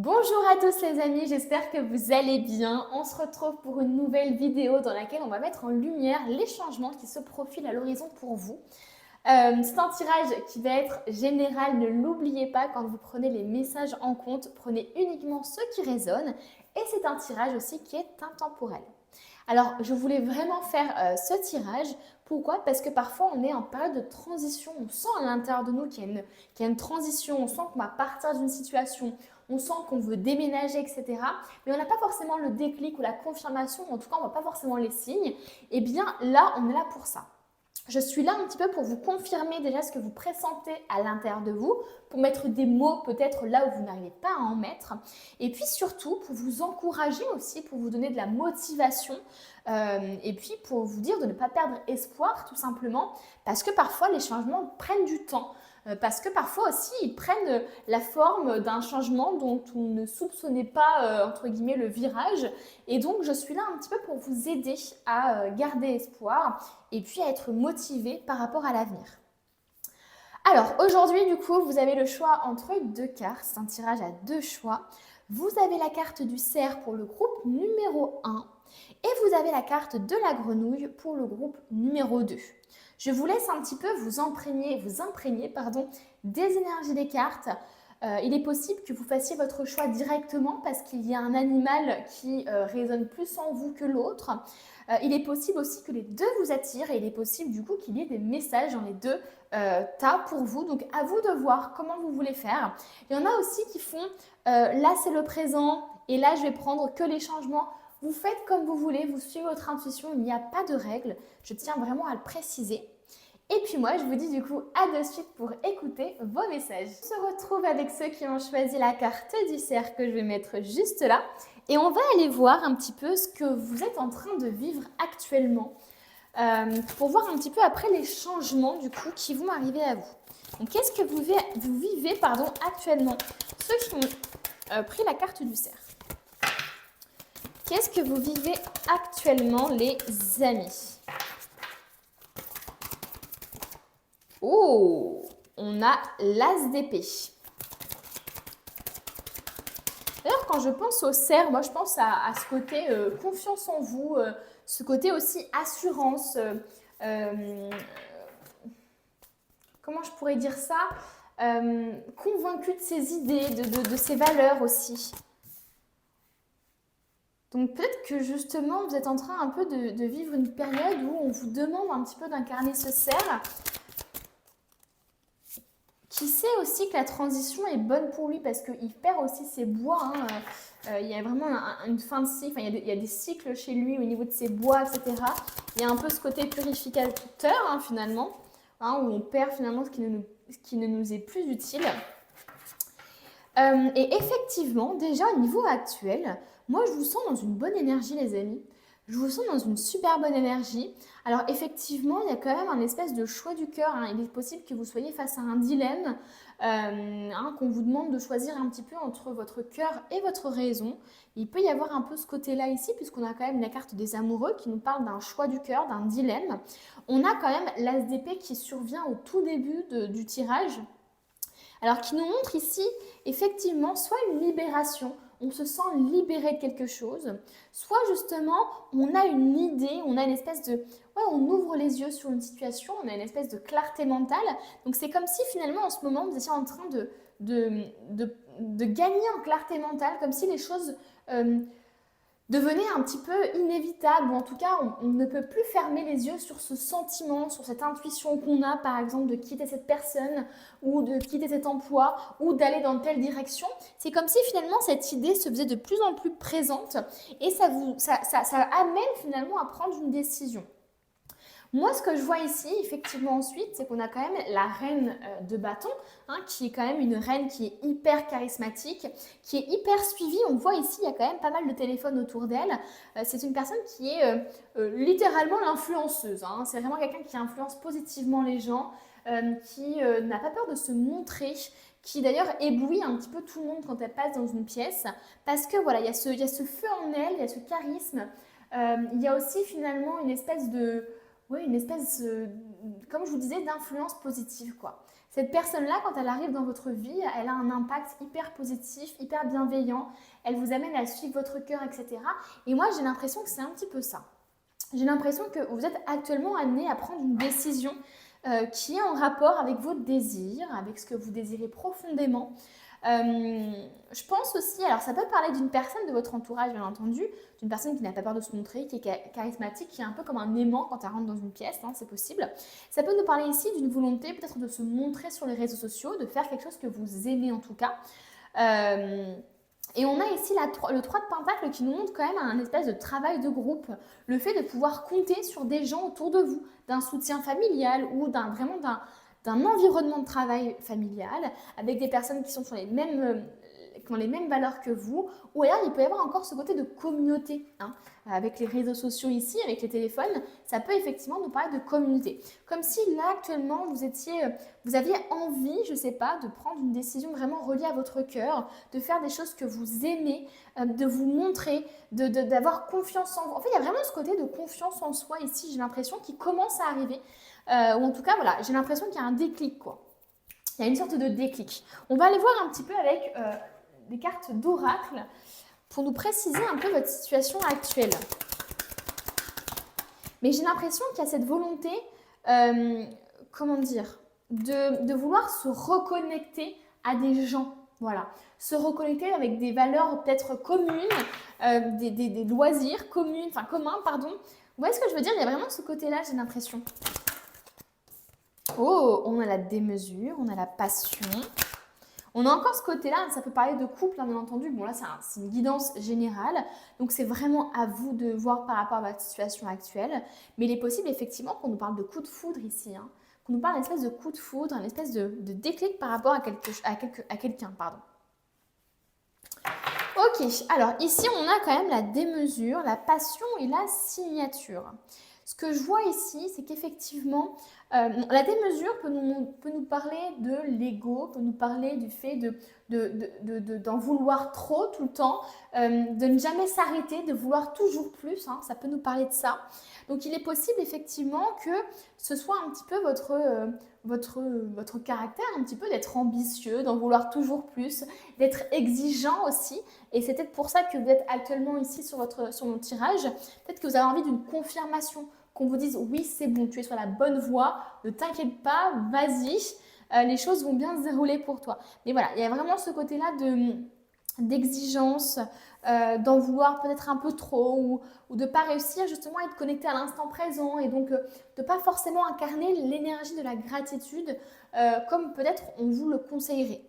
Bonjour à tous les amis, j'espère que vous allez bien. On se retrouve pour une nouvelle vidéo dans laquelle on va mettre en lumière les changements qui se profilent à l'horizon pour vous. C'est un tirage qui va être général, ne l'oubliez pas quand vous prenez les messages en compte, prenez uniquement ceux qui résonnent et c'est un tirage aussi qui est intemporel. Alors, je voulais vraiment faire ce tirage. Pourquoi? Parce que parfois, on est en période de transition. On sent à l'intérieur de nous qu'il y a une transition. On sent qu'on va partir d'une situation. On sent qu'on veut déménager, etc. Mais on n'a pas forcément le déclic ou la confirmation. En tout cas, on ne voit pas forcément les signes. Eh bien, là, on est là pour ça. Je suis là un petit peu pour vous confirmer déjà ce que vous pressentez à l'intérieur de vous, pour mettre des mots peut-être là où vous n'arrivez pas à en mettre, et puis surtout pour vous encourager aussi, pour vous donner de la motivation, et puis pour vous dire de ne pas perdre espoir tout simplement, parce que parfois les changements prennent du temps. Parce que parfois aussi, ils prennent la forme d'un changement dont on ne soupçonnait pas, entre guillemets, le virage. Et donc, je suis là un petit peu pour vous aider à garder espoir et puis à être motivé par rapport à l'avenir. Alors, aujourd'hui, du coup, vous avez le choix entre deux cartes. C'est un tirage à deux choix. Vous avez la carte du cerf pour le groupe numéro 1 et vous avez la carte de la grenouille pour le groupe numéro 2. Je vous laisse un petit peu vous imprégner des énergies des cartes. Il est possible que vous fassiez votre choix directement parce qu'il y a un animal qui résonne plus en vous que l'autre. Il est possible aussi que les deux vous attirent et il est possible du coup qu'il y ait des messages dans les deux tas pour vous. Donc à vous de voir comment vous voulez faire. Il y en a aussi qui font là c'est le présent et là je vais prendre que les changements. Vous faites comme vous voulez, vous suivez votre intuition, il n'y a pas de règles. Je tiens vraiment à le préciser. Et puis moi, je vous dis du coup à de suite pour écouter vos messages. On se retrouve avec ceux qui ont choisi la carte du cerf que je vais mettre juste là. Et on va aller voir un petit peu ce que vous êtes en train de vivre actuellement pour voir un petit peu après les changements du coup qui vont arriver à vous. Donc qu'est-ce que vous vivez actuellement? Ceux qui ont pris la carte du cerf. Qu'est-ce que vous vivez actuellement les amis? Oh, on a l'as d'épée. D'ailleurs, quand je pense au cerf, moi je pense à ce côté confiance en vous, ce côté aussi assurance. Comment je pourrais dire ça? Convaincu de ses idées, de ses valeurs aussi. Donc peut-être que justement vous êtes en train un peu de vivre une période où on vous demande un petit peu d'incarner ce cerf, qui sait aussi que la transition est bonne pour lui parce qu'il perd aussi ses bois. Il y a vraiment une fin de cycle, il y a des cycles chez lui au niveau de ses bois, etc. Il y a un peu ce côté purificateur finalement, où on perd finalement ce qui ne nous est plus utile. Et effectivement, déjà au niveau actuel, moi je vous sens dans une bonne énergie les amis. Je vous sens dans une super bonne énergie. Alors effectivement, il y a quand même un espèce de choix du cœur. Il est possible que vous soyez face à un dilemme, qu'on vous demande de choisir un petit peu entre votre cœur et votre raison. Il peut y avoir un peu ce côté-là ici, puisqu'on a quand même la carte des amoureux qui nous parle d'un choix du cœur, d'un dilemme. On a quand même l'as d'épée qui survient au tout début du tirage. Alors qui nous montre ici effectivement soit une libération, on se sent libéré de quelque chose, soit justement on a une idée, on a une espèce de... Ouais, on ouvre les yeux sur une situation, on a une espèce de clarté mentale. Donc c'est comme si finalement en ce moment vous étiez en train de gagner en clarté mentale, comme si les choses devenait un petit peu inévitable, ou en tout cas on ne peut plus fermer les yeux sur ce sentiment, sur cette intuition qu'on a par exemple de quitter cette personne ou de quitter cet emploi ou d'aller dans telle direction. C'est comme si finalement cette idée se faisait de plus en plus présente et ça amène finalement à prendre une décision. Moi, ce que je vois ici, effectivement, ensuite, c'est qu'on a quand même la reine de bâton, qui est quand même une reine qui est hyper charismatique, qui est hyper suivie. On voit ici, il y a quand même pas mal de téléphones autour d'elle. C'est une personne qui est littéralement l'influenceuse. C'est vraiment quelqu'un qui influence positivement les gens, qui n'a pas peur de se montrer, qui d'ailleurs éblouit un petit peu tout le monde quand elle passe dans une pièce, parce que voilà, il y a ce feu en elle, il y a ce charisme. Il y a aussi finalement une espèce de... Oui, une espèce, comme je vous disais, d'influence positive, quoi. Cette personne-là, quand elle arrive dans votre vie, elle a un impact hyper positif, hyper bienveillant. Elle vous amène à suivre votre cœur, etc. Et moi, j'ai l'impression que c'est un petit peu ça. J'ai l'impression que vous êtes actuellement amené à prendre une décision qui est en rapport avec vos désirs, avec ce que vous désirez profondément. Je pense aussi, alors ça peut parler d'une personne de votre entourage, bien entendu, d'une personne qui n'a pas peur de se montrer, qui est charismatique, qui est un peu comme un aimant quand elle rentre dans une pièce, hein, c'est possible. Ça peut nous parler ici d'une volonté peut-être de se montrer sur les réseaux sociaux, de faire quelque chose que vous aimez en tout cas. Et on a ici le 3 de Pentacle qui nous montre quand même un espèce de travail de groupe, le fait de pouvoir compter sur des gens autour de vous, d'un soutien familial ou vraiment d'un environnement de travail familial, avec des personnes qui sont sur qui ont les mêmes valeurs que vous, ou alors il peut y avoir encore ce côté de communauté, hein, avec les réseaux sociaux ici, avec les téléphones, ça peut effectivement nous parler de communauté. Comme si là actuellement vous aviez envie, je ne sais pas, de prendre une décision vraiment reliée à votre cœur, de faire des choses que vous aimez, de vous montrer, d'avoir confiance en vous. En fait, il y a vraiment ce côté de confiance en soi ici, j'ai l'impression, qui commence à arriver. Ou en tout cas, voilà, j'ai l'impression qu'il y a un déclic, quoi. Il y a une sorte de déclic. On va aller voir un petit peu avec des cartes d'oracle pour nous préciser un peu votre situation actuelle. Mais j'ai l'impression qu'il y a cette volonté, comment dire, de vouloir se reconnecter à des gens. Voilà, se reconnecter avec des valeurs peut-être communes, des loisirs communs, pardon. Vous voyez ce que je veux dire? Il y a vraiment ce côté-là, j'ai l'impression. Oh, on a la démesure, on a la passion. On a encore ce côté-là, ça peut parler de couple, hein, bien entendu. Bon, là, c'est une guidance générale. Donc, c'est vraiment à vous de voir par rapport à votre situation actuelle. Mais il est possible, effectivement, qu'on nous parle de coup de foudre ici. Hein, qu'on nous parle d'une espèce de coup de foudre, une espèce de déclic par rapport à quelqu'un. Pardon. Ok, alors ici, on a quand même la démesure, la passion et la signature. Ce que je vois ici, c'est qu'effectivement, la démesure peut nous parler de l'ego, peut nous parler du fait d'en vouloir trop tout le temps, de ne jamais s'arrêter, de vouloir toujours plus, hein, ça peut nous parler de ça. Donc il est possible effectivement que ce soit un petit peu votre caractère, un petit peu d'être ambitieux, d'en vouloir toujours plus, d'être exigeant aussi. Et c'est peut-être pour ça que vous êtes actuellement ici sur mon tirage. Peut-être que vous avez envie d'une confirmation, qu'on vous dise oui, c'est bon, tu es sur la bonne voie, ne t'inquiète pas, vas-y, les choses vont bien se dérouler pour toi. Mais voilà, il y a vraiment ce côté-là d'exigence, d'en vouloir peut-être un peu trop ou de ne pas réussir justement à être connecté à l'instant présent et donc de ne pas forcément incarner l'énergie de la gratitude comme peut-être on vous le conseillerait.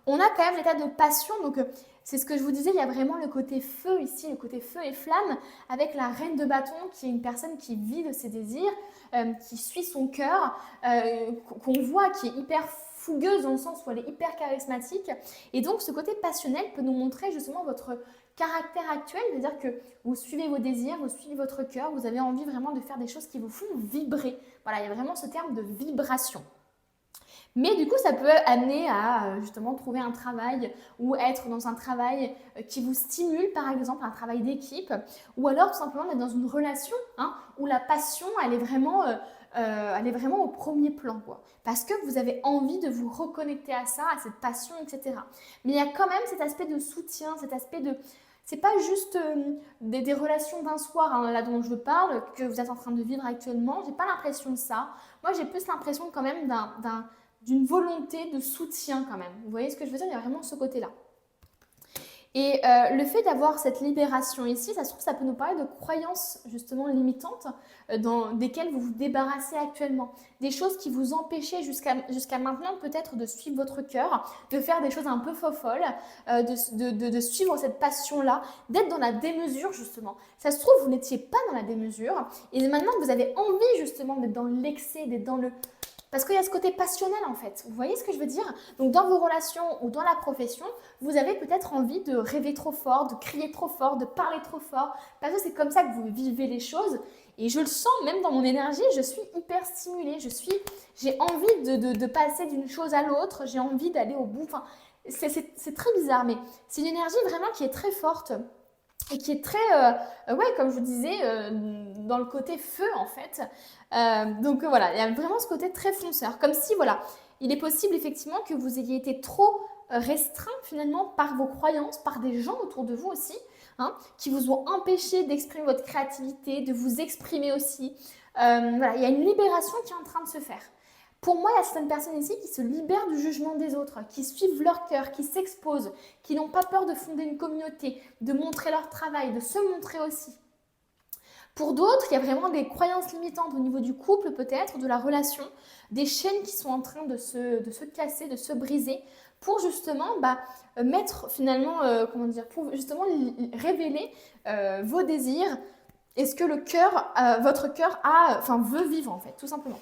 On a quand même l'état de passion, donc c'est ce que je vous disais, il y a vraiment le côté feu ici, le côté feu et flamme avec la reine de bâton qui est une personne qui vit de ses désirs, qui suit son cœur, qu'on voit qui est hyper fougueuse dans le sens où elle est hyper charismatique. Et donc, ce côté passionnel peut nous montrer justement votre caractère actuel, c'est-à-dire que vous suivez vos désirs, vous suivez votre cœur, vous avez envie vraiment de faire des choses qui vous font vibrer. Voilà, il y a vraiment ce terme de vibration. Mais du coup, ça peut amener à justement trouver un travail ou être dans un travail qui vous stimule, par exemple, un travail d'équipe, ou alors tout simplement d'être dans une relation où la passion, elle est vraiment au premier plan, quoi. Parce que vous avez envie de vous reconnecter à ça, à cette passion, etc. Mais il y a quand même cet aspect de soutien, cet aspect de... C'est pas juste des relations d'un soir, hein, là dont je parle, que vous êtes en train de vivre actuellement. J'ai pas l'impression de ça. Moi, j'ai plus l'impression quand même d'une volonté de soutien quand même. Vous voyez ce que je veux dire? Il y a vraiment ce côté-là. Et le fait d'avoir cette libération ici, ça se trouve, ça peut nous parler de croyances justement limitantes desquelles vous vous débarrassez actuellement. Des choses qui vous empêchaient jusqu'à maintenant peut-être de suivre votre cœur, de faire des choses un peu folles, de suivre cette passion-là, d'être dans la démesure justement. Ça se trouve, vous n'étiez pas dans la démesure et maintenant vous avez envie justement d'être dans l'excès, d'être dans le... Parce qu'il y a ce côté passionnel en fait. Vous voyez ce que je veux dire? Donc dans vos relations ou dans la profession, vous avez peut-être envie de rêver trop fort, de crier trop fort, de parler trop fort. Parce que c'est comme ça que vous vivez les choses. Et je le sens même dans mon énergie, je suis hyper stimulée. J'ai envie de passer d'une chose à l'autre. J'ai envie d'aller au bout. Enfin, c'est très bizarre, mais c'est une énergie vraiment qui est très forte. Et qui est très, comme je vous disais, dans le côté feu en fait. Donc voilà, il y a vraiment ce côté très fonceur. Comme si, voilà, Il est possible effectivement que vous ayez été trop restreint finalement par vos croyances, par des gens autour de vous aussi, hein, qui vous ont empêché d'exprimer votre créativité, de vous exprimer aussi. Voilà, il y a une libération qui est en train de se faire. Pour moi, il y a certaines personnes ici qui se libèrent du jugement des autres, qui suivent leur cœur, qui s'exposent, qui n'ont pas peur de fonder une communauté, de montrer leur travail, de se montrer aussi. Pour d'autres, il y a vraiment des croyances limitantes au niveau du couple peut-être, de la relation, des chaînes qui sont en train de se casser, de se briser, pour justement mettre finalement, pour justement révéler vos désirs et ce que votre cœur veut vivre en fait, tout simplement.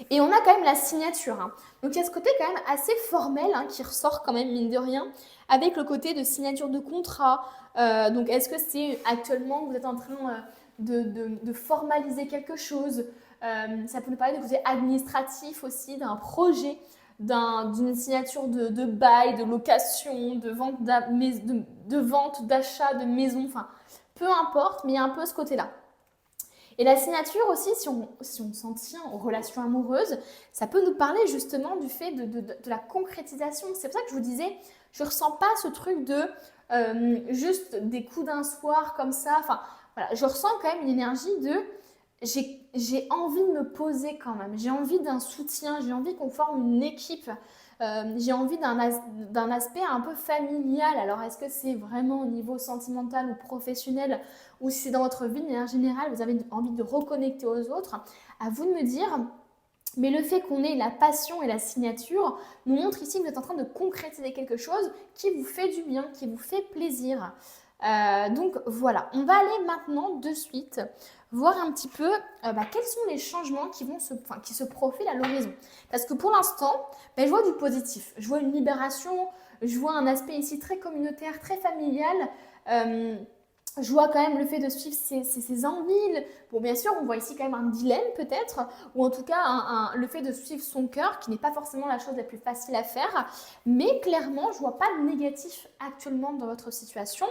Et on a quand même la signature. Hein. Donc il y a ce côté quand même assez formel qui ressort quand même, mine de rien, avec le côté de signature de contrat. Donc est-ce que c'est actuellement que vous êtes en train de formaliser quelque chose? Ça peut nous parler de côté administratif aussi, d'un projet, d'une signature de bail, de location, de vente, d'achat de maison, enfin peu importe, mais il y a un peu ce côté-là. Et la signature aussi, si on s'en tient aux relations amoureuses, ça peut nous parler justement du fait de la concrétisation. C'est pour ça que je vous disais, je ne ressens pas ce truc de juste des coups d'un soir comme ça. Enfin, voilà, je ressens quand même une énergie de j'ai envie de me poser quand même. J'ai envie d'un soutien, j'ai envie qu'on forme une équipe. J'ai envie d'un aspect un peu familial. Alors, est-ce que c'est vraiment au niveau sentimental ou professionnel, ou si c'est dans votre vie de manière générale, vous avez envie de reconnecter aux autres? À vous de me dire. Mais le fait qu'on ait la passion et la signature nous montre ici que vous êtes en train de concrétiser quelque chose qui vous fait du bien, qui vous fait plaisir. Donc voilà, on va aller maintenant de suite voir un petit peu quels sont les changements qui se profilent à l'horizon. Parce que pour l'instant, je vois du positif, je vois une libération, je vois un aspect ici très communautaire, très familial. Je vois quand même le fait de suivre ses envies. Bon, bien sûr, on voit ici quand même un dilemme peut-être, ou en tout cas le fait de suivre son cœur, qui n'est pas forcément la chose la plus facile à faire. Mais clairement, je ne vois pas de négatif actuellement dans votre situation.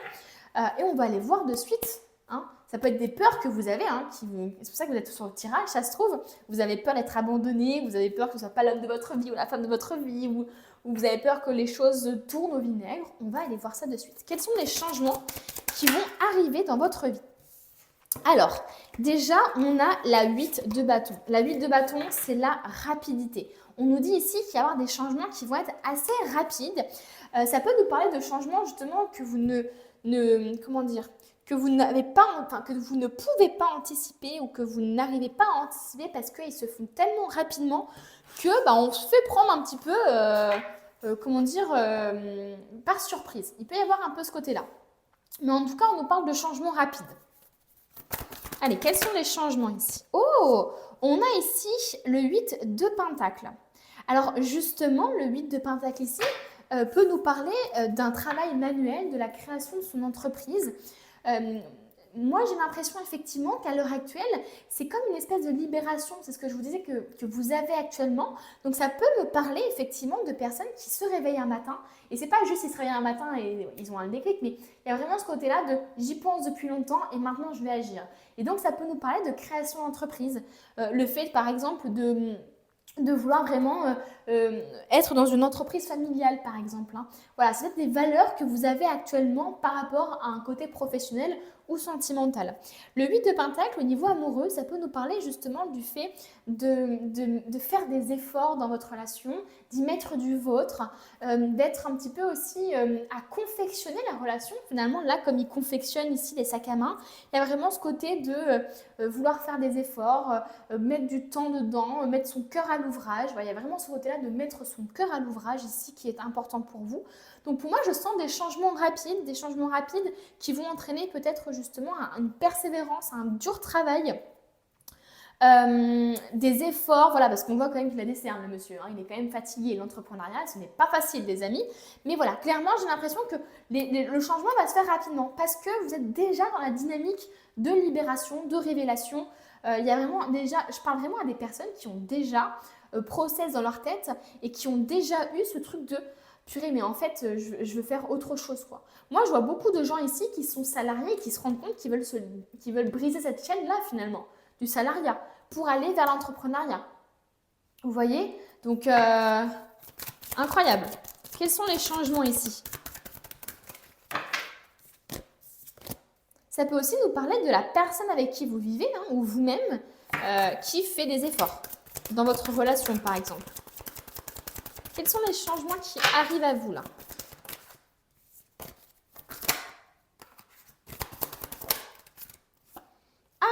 Et on va aller voir de suite. Hein. Ça peut être des peurs que vous avez. C'est pour ça que vous êtes sur le tirage, ça se trouve. Vous avez peur d'être abandonné, vous avez peur que ce ne soit pas l'homme de votre vie ou la femme de votre vie, ou vous avez peur que les choses tournent au vinaigre. On va aller voir ça de suite. Quels sont les changements qui vont arriver dans votre vie? Alors, déjà, on a la 8 de bâton. La 8 de bâton, c'est la rapidité. On nous dit ici qu'il va y avoir des changements qui vont être assez rapides. Ça peut nous parler de changements justement que vous que vous ne pouvez pas anticiper ou que vous n'arrivez pas à anticiper parce qu'ils se font tellement rapidement que on se fait prendre un petit peu, par surprise. Il peut y avoir un peu ce côté-là. Mais en tout cas, on nous parle de changements rapides. Allez, quels sont les changements ici? Oh, on a ici le 8 de Pentacle. Alors justement, le 8 de Pentacle ici peut nous parler d'un travail manuel, de la création de son entreprise. Moi, j'ai l'impression effectivement qu'à l'heure actuelle, c'est comme une espèce de libération. C'est ce que je vous disais que vous avez actuellement. Donc, ça peut me parler effectivement de personnes qui se réveillent un matin. Et c'est pas juste ils se réveillent un matin et ils ont un déclic, mais il y a vraiment ce côté-là de j'y pense depuis longtemps et maintenant je vais agir. Et donc, ça peut nous parler de création d'entreprise. Le fait, par exemple, de vouloir vraiment être dans une entreprise familiale, par exemple. Hein. Voilà, c'est peut-être des valeurs que vous avez actuellement par rapport à un côté professionnel ou sentimental. Le 8 de Pentacle, au niveau amoureux, ça peut nous parler justement du fait de faire des efforts dans votre relation, d'y mettre du vôtre, d'être un petit peu aussi à confectionner la relation. Finalement, là, comme il confectionne ici les sacs à main, il y a vraiment ce côté de vouloir faire des efforts, mettre du temps dedans, mettre son cœur à l'ouvrage. Voilà, il y a vraiment ce côté-là de mettre son cœur à l'ouvrage ici qui est important pour vous. Donc pour moi, je sens des changements rapides qui vont entraîner peut-être justement une persévérance, un dur travail. Des efforts, voilà, parce qu'on voit quand même qu'il a des cernes, le monsieur, hein, il est quand même fatigué. L'entrepreneuriat, ce n'est pas facile, les amis. Mais voilà, clairement, j'ai l'impression que le changement va se faire rapidement parce que vous êtes déjà dans la dynamique de libération, de révélation. Il y a vraiment déjà, je parle vraiment à des personnes qui ont déjà process dans leur tête et qui ont déjà eu ce truc de purée, mais en fait, je veux faire autre chose, quoi. Moi, je vois beaucoup de gens ici qui sont salariés et qui se rendent compte qu'ils veulent briser cette chaîne-là, finalement, du salariat, pour aller vers l'entrepreneuriat. Vous voyez? Donc, incroyable. Quels sont les changements ici? Ça peut aussi nous parler de la personne avec qui vous vivez, hein, ou vous-même, qui fait des efforts dans votre relation, par exemple. Quels sont les changements qui arrivent à vous, là?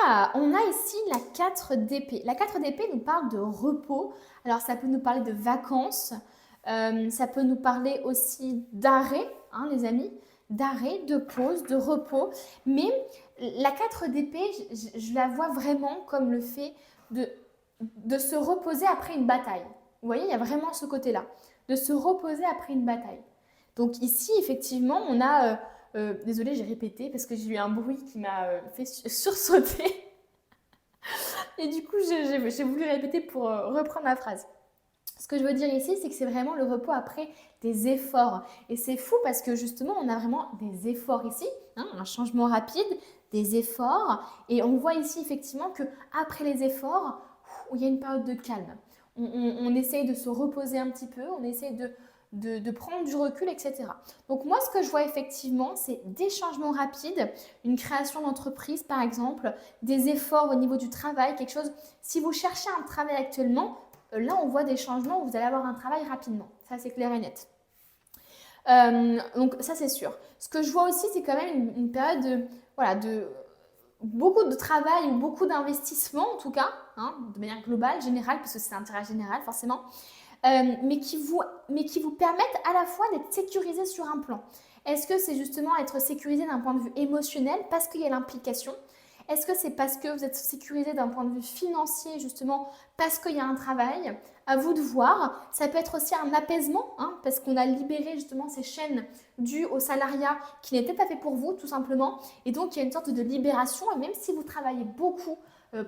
Ah, on a ici la 4 d'épée. La 4 d'épée nous parle de repos. Alors, ça peut nous parler de vacances. Ça peut nous parler aussi d'arrêt, hein, les amis. D'arrêt, de pause, de repos. Mais la 4 d'épée, je la vois vraiment comme le fait de se reposer après une bataille. Vous voyez, il y a vraiment ce côté-là. De se reposer après une bataille. Donc ici, effectivement, on a... désolée, j'ai répété parce que j'ai eu un bruit qui m'a fait sursauter. Et du coup, j'ai voulu répéter pour reprendre ma phrase. Ce que je veux dire ici, c'est que c'est vraiment le repos après des efforts. Et c'est fou parce que justement, on a vraiment des efforts ici, hein, un changement rapide, des efforts. Et on voit ici effectivement que après les efforts, il y a une période de calme. On essaye de se reposer un petit peu, on essaye de prendre du recul, etc. Donc moi, ce que je vois effectivement, c'est des changements rapides, une création d'entreprise par exemple, des efforts au niveau du travail, quelque chose. Si vous cherchez un travail actuellement, là on voit des changements où vous allez avoir un travail rapidement. Ça c'est clair et net. Donc ça c'est sûr. Ce que je vois aussi, c'est quand même une période de beaucoup de travail ou beaucoup d'investissement en tout cas, hein, de manière globale, générale, parce que c'est un tirage général forcément. Mais qui vous permettent à la fois d'être sécurisé sur un plan. Est-ce que c'est justement être sécurisé d'un point de vue émotionnel parce qu'il y a l'implication? Est-ce que c'est parce que vous êtes sécurisé d'un point de vue financier justement parce qu'il y a un travail? À vous de voir. Ça peut être aussi un apaisement, hein, parce qu'on a libéré justement ces chaînes dues au salariat qui n'étaient pas fait pour vous tout simplement. Et donc il y a une sorte de libération. Et même si vous travaillez beaucoup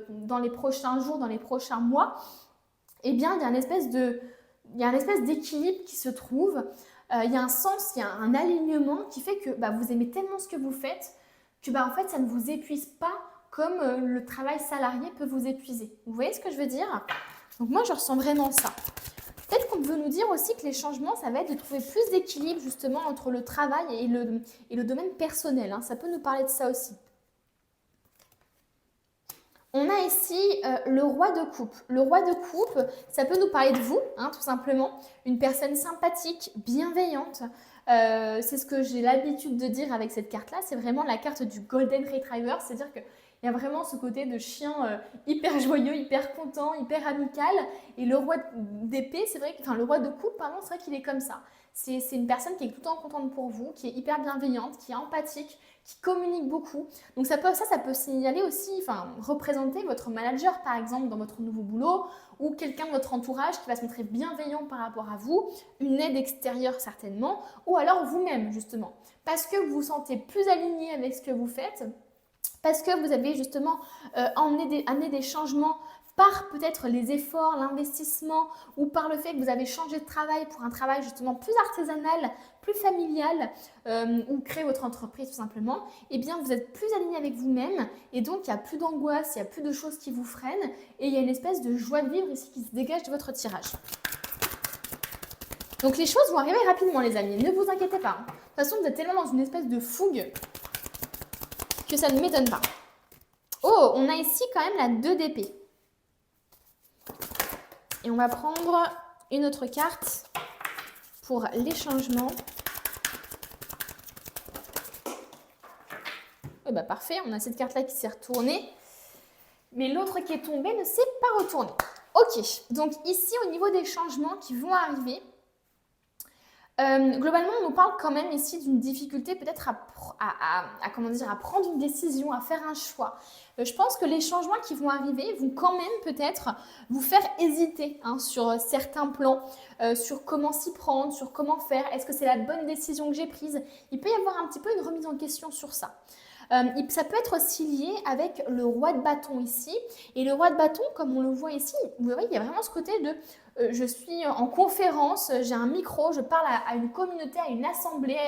dans les prochains jours, dans les prochains mois, eh bien il y a une espèce d'équilibre qui se trouve, il y a un sens, il y a un alignement qui fait que vous aimez tellement ce que vous faites que en fait ça ne vous épuise pas comme le travail salarié peut vous épuiser. Vous voyez ce que je veux dire? Donc moi je ressens vraiment ça. Peut-être qu'on veut nous dire aussi que les changements, ça va être de trouver plus d'équilibre justement entre le travail et le domaine personnel, hein. Ça peut nous parler de ça aussi. On a ici le roi de coupe. Le roi de coupe, ça peut nous parler de vous, hein, tout simplement. Une personne sympathique, bienveillante. C'est ce que j'ai l'habitude de dire avec cette carte-là. C'est vraiment la carte du Golden Retriever. C'est-à-dire qu'il y a vraiment ce côté de chien hyper joyeux, hyper content, hyper amical. Et le roi d'épée, c'est vrai, enfin le roi de coupe, pardon, c'est vrai qu'il est comme ça. C'est une personne qui est tout le temps contente pour vous, qui est hyper bienveillante, qui est empathique, qui communique beaucoup. Donc ça peut signaler aussi, enfin représenter votre manager par exemple dans votre nouveau boulot ou quelqu'un de votre entourage qui va se montrer bienveillant par rapport à vous, une aide extérieure certainement, ou alors vous-même justement, parce que vous vous sentez plus aligné avec ce que vous faites, parce que vous avez justement amené des changements par peut-être les efforts, l'investissement ou par le fait que vous avez changé de travail pour un travail justement plus artisanal, plus familial ou créer votre entreprise tout simplement, eh bien vous êtes plus aligné avec vous-même et donc il n'y a plus d'angoisse, il n'y a plus de choses qui vous freinent et il y a une espèce de joie de vivre ici qui se dégage de votre tirage. Donc les choses vont arriver rapidement les amis, ne vous inquiétez pas. De toute façon vous êtes tellement dans une espèce de fougue que ça ne m'étonne pas. Oh, on a ici quand même la 2 d'épée. Et on va prendre une autre carte pour les changements. Et parfait, on a cette carte-là qui s'est retournée. Mais l'autre qui est tombée ne s'est pas retournée. Ok, donc ici au niveau des changements qui vont arriver, globalement on nous parle quand même ici d'une difficulté peut-être à prendre une décision, à faire un choix. Je pense que les changements qui vont arriver vont quand même peut-être vous faire hésiter sur certains plans, sur comment s'y prendre, sur comment faire, est-ce que c'est la bonne décision que j'ai prise? Il peut y avoir un petit peu une remise en question sur ça. Ça peut être aussi lié avec le roi de bâton ici. Et le roi de bâton, comme on le voit ici, vous voyez, il y a vraiment ce côté de je suis en conférence, j'ai un micro, je parle à une communauté, à une assemblée,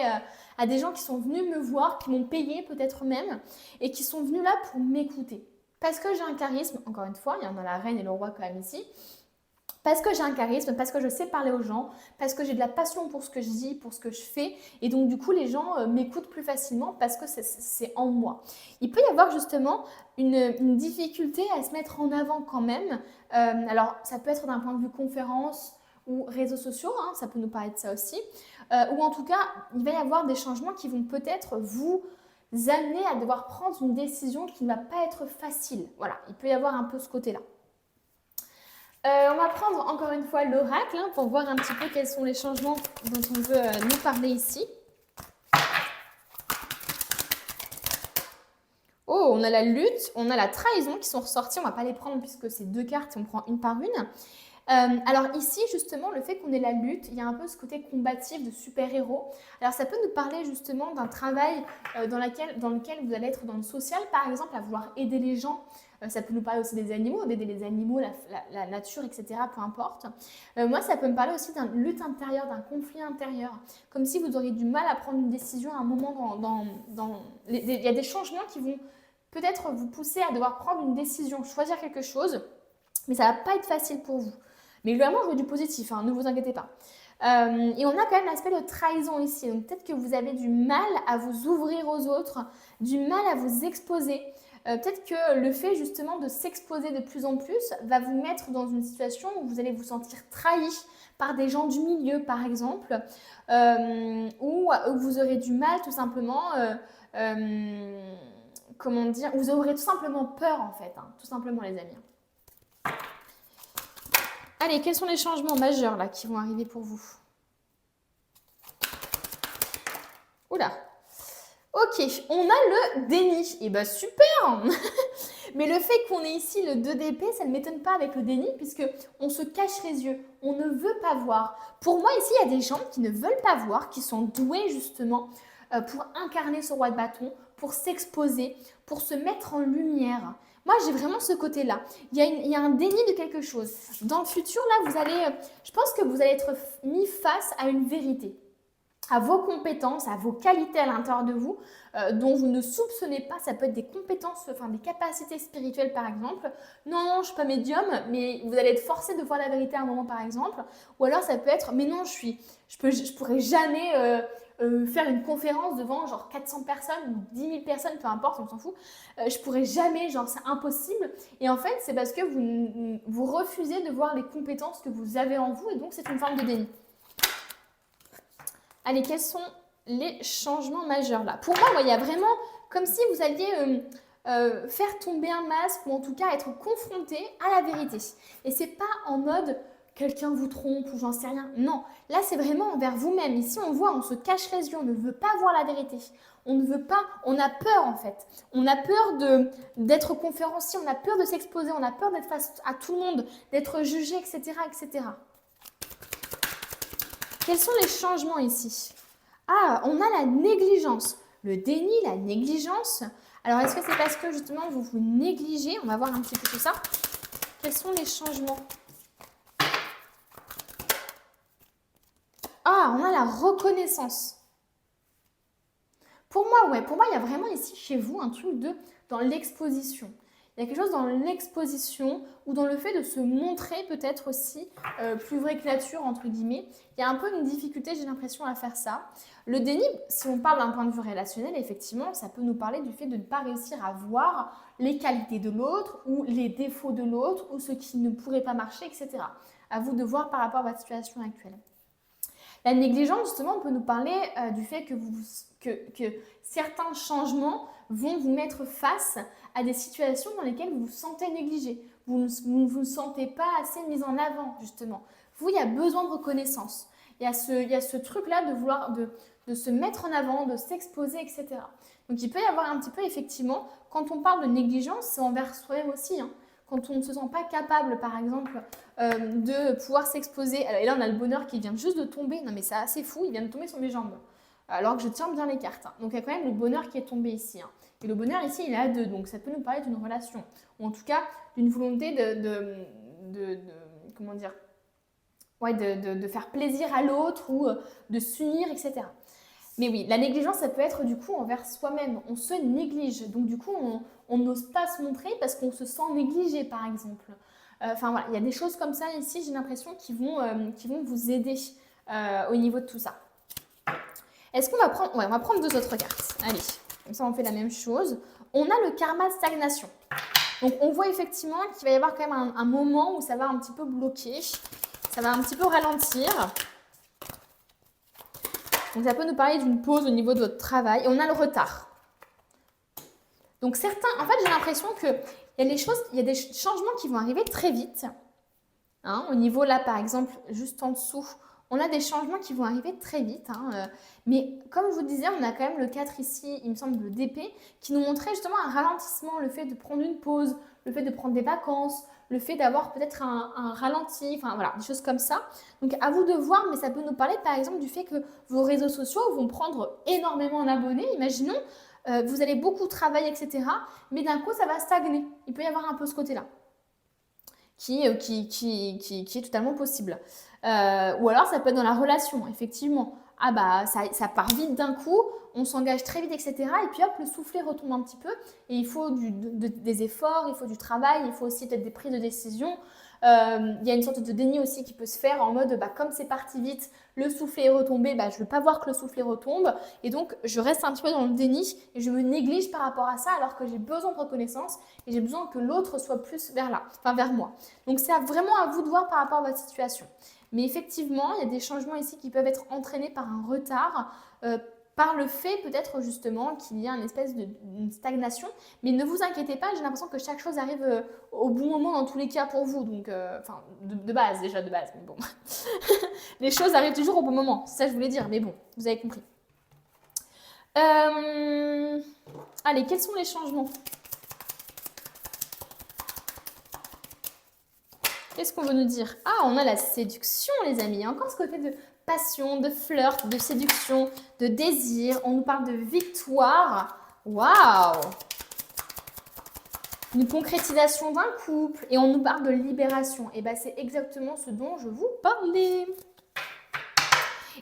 à des gens qui sont venus me voir, qui m'ont payé peut-être même, et qui sont venus là pour m'écouter. Parce que j'ai un charisme, encore une fois, il y en a la reine et le roi quand même ici. parce que j'ai un charisme, parce que je sais parler aux gens, parce que j'ai de la passion pour ce que je dis, pour ce que je fais. Et donc, du coup, les gens m'écoutent plus facilement parce que c'est en moi. Il peut y avoir justement une difficulté à se mettre en avant quand même. Alors, ça peut être d'un point de vue conférence ou réseaux sociaux, hein, ça peut nous parler de ça aussi. Ou en tout cas, il va y avoir des changements qui vont peut-être vous amener à devoir prendre une décision qui ne va pas être facile. Voilà, il peut y avoir un peu ce côté-là. On va prendre encore une fois l'oracle hein, pour voir un petit peu quels sont les changements dont on veut nous parler ici. Oh, on a la lutte, on a la trahison qui sont ressortis. On ne va pas les prendre puisque c'est 2 cartes et on prend une par une. Alors ici, justement, le fait qu'on ait la lutte, il y a un peu ce côté combatif de super-héros. Alors ça peut nous parler justement d'un travail dans lequel vous allez être dans le social, par exemple, à vouloir aider les gens. Ça peut nous parler aussi des animaux, d'aider les animaux, la nature, etc., peu importe. Moi, ça peut me parler aussi d'une lutte intérieure, d'un conflit intérieur. Comme si vous auriez du mal à prendre une décision à un moment il y a des changements qui vont peut-être vous pousser à devoir prendre une décision, choisir quelque chose, mais ça ne va pas être facile pour vous. Mais globalement, je vois du positif, hein, ne vous inquiétez pas. Et on a quand même l'aspect de trahison ici. Donc peut-être que vous avez du mal à vous ouvrir aux autres, du mal à vous exposer. Peut-être que le fait justement de s'exposer de plus en plus va vous mettre dans une situation où vous allez vous sentir trahi par des gens du milieu, par exemple, ou vous aurez du mal tout simplement, comment dire, vous aurez tout simplement peur en fait, hein, tout simplement les amis. Allez, quels sont les changements majeurs là qui vont arriver pour vous? Oula. Ok, on a le déni. Et bah super. Mais le fait qu'on ait ici le 2 d'épée, ça ne m'étonne pas avec le déni puisque on se cache les yeux. On ne veut pas voir. Pour moi, ici, il y a des gens qui ne veulent pas voir, qui sont doués justement pour incarner ce roi de bâton, pour s'exposer, pour se mettre en lumière. Moi, j'ai vraiment ce côté-là. Il y a un déni de quelque chose. Dans le futur, là, je pense que vous allez être mis face à une vérité, à vos compétences, à vos qualités à l'intérieur de vous, dont vous ne soupçonnez pas. Ça peut être des compétences, enfin des capacités spirituelles par exemple. Non, non, je ne suis pas médium, mais vous allez être forcé de voir la vérité à un moment par exemple. Ou alors ça peut être, mais non, je pourrais jamais faire une conférence devant genre 400 personnes ou 10 000 personnes, peu importe, on s'en fout. Je pourrais jamais, genre c'est impossible. Et en fait, c'est parce que vous refusez de voir les compétences que vous avez en vous et donc c'est une forme de déni. Allez, quels sont les changements majeurs là? Pour moi, il y a vraiment comme si vous alliez faire tomber un masque ou en tout cas être confronté à la vérité. Et c'est pas en mode quelqu'un vous trompe ou j'en sais rien. Non, là c'est vraiment envers vous-même. Ici on voit, on se cache les yeux, on ne veut pas voir la vérité. On ne veut pas, on a peur en fait. On a peur d'être conférencier, on a peur de s'exposer, on a peur d'être face à tout le monde, d'être jugé, etc., etc. Quels sont les changements ici? Ah, on a la négligence. Le déni, la négligence. Alors, est-ce que c'est parce que justement vous vous négligez? On va voir un petit peu tout ça. Quels sont les changements? Ah, on a la reconnaissance. Pour moi, il y a vraiment ici chez vous un truc dans l'exposition. Il y a quelque chose dans l'exposition ou dans le fait de se montrer peut-être aussi plus vrai que nature, entre guillemets. Il y a un peu une difficulté, j'ai l'impression, à faire ça. Le déni, si on parle d'un point de vue relationnel, effectivement, ça peut nous parler du fait de ne pas réussir à voir les qualités de l'autre ou les défauts de l'autre ou ce qui ne pourrait pas marcher, etc. À vous de voir par rapport à votre situation actuelle. La négligence, justement, peut nous parler du fait que certains changements vont vous mettre face à des situations dans lesquelles vous vous sentez négligé. Vous ne vous sentez pas assez mis en avant, justement. Vous, il y a besoin de reconnaissance. Il y a ce truc-là de vouloir de se mettre en avant, de s'exposer, etc. Donc, il peut y avoir un petit peu, effectivement, quand on parle de négligence, c'est envers soi-même aussi, hein. Quand on ne se sent pas capable, par exemple, de pouvoir s'exposer. Et là, on a le bonheur qui vient juste de tomber. Non, mais c'est assez fou, il vient de tomber sur mes jambes. Alors que je tiens bien les cartes. Hein. Donc, il y a quand même le bonheur qui est tombé ici. Hein. Et le bonheur ici, il est à 2. Donc, ça peut nous parler d'une relation. Ou en tout cas, d'une volonté comment dire, ouais, de faire plaisir à l'autre ou de s'unir, etc. Mais oui, la négligence, ça peut être du coup envers soi-même. On se néglige. Donc du coup, on n'ose pas se montrer parce qu'on se sent négligé, par exemple. Enfin voilà, il y a des choses comme ça ici, j'ai l'impression, qui vont vous aider au niveau de tout ça. Est-ce qu'on va prendre... Ouais, on va prendre 2 autres cartes. Allez, comme ça on fait la même chose. On a le karma stagnation. Donc on voit effectivement qu'il va y avoir quand même un moment où ça va un petit peu bloquer. Ça va un petit peu ralentir. Donc ça peut nous parler d'une pause au niveau de votre travail. Et on a le retard. Donc certains... En fait, j'ai l'impression qu'il y a des changements qui vont arriver très vite. Hein, au niveau là, par exemple, juste en dessous, on a des changements qui vont arriver très vite. Mais comme je vous disais, on a quand même le 4 ici, il me semble, d'épée, qui nous montrait justement un ralentissement, le fait de prendre une pause, le fait de prendre des vacances, le fait d'avoir peut-être un ralenti, enfin voilà, des choses comme ça. Donc à vous de voir, mais ça peut nous parler par exemple du fait que vos réseaux sociaux vont prendre énormément d'abonnés. Imaginons, vous allez beaucoup travailler, etc. Mais d'un coup, ça va stagner. Il peut y avoir un peu ce côté-là. Qui est totalement possible. Ou alors ça peut être dans la relation, effectivement. Ah bah ça part vite d'un coup, on s'engage très vite, etc. Et puis hop, le soufflet retombe un petit peu. Et il faut des efforts, il faut du travail, il faut aussi peut-être des prises de décision. Il y a une sorte de déni aussi qui peut se faire en mode comme c'est parti vite, le soufflet est retombé, je ne veux pas voir que le soufflet retombe et donc je reste un petit peu dans le déni et je me néglige par rapport à ça alors que j'ai besoin de reconnaissance et j'ai besoin que l'autre soit plus vers moi. Donc c'est vraiment à vous de voir par rapport à votre situation. Mais effectivement, il y a des changements ici qui peuvent être entraînés par un retard, par le fait peut-être justement qu'il y a une espèce de stagnation. Mais ne vous inquiétez pas, j'ai l'impression que chaque chose arrive au bon moment dans tous les cas pour vous. Donc, enfin, de base, déjà de base, mais bon. Les choses arrivent toujours au bon moment, c'est ça que je voulais dire, mais bon, vous avez compris. Allez, quels sont les changements ? Qu'est-ce qu'on veut nous dire ? Ah, on a la séduction, les amis. Il y a encore ce côté de passion, de flirt, de séduction, de désir. On nous parle de victoire. Waouh ! Une concrétisation d'un couple. Et on nous parle de libération. Et bien, c'est exactement ce dont je vous parlais.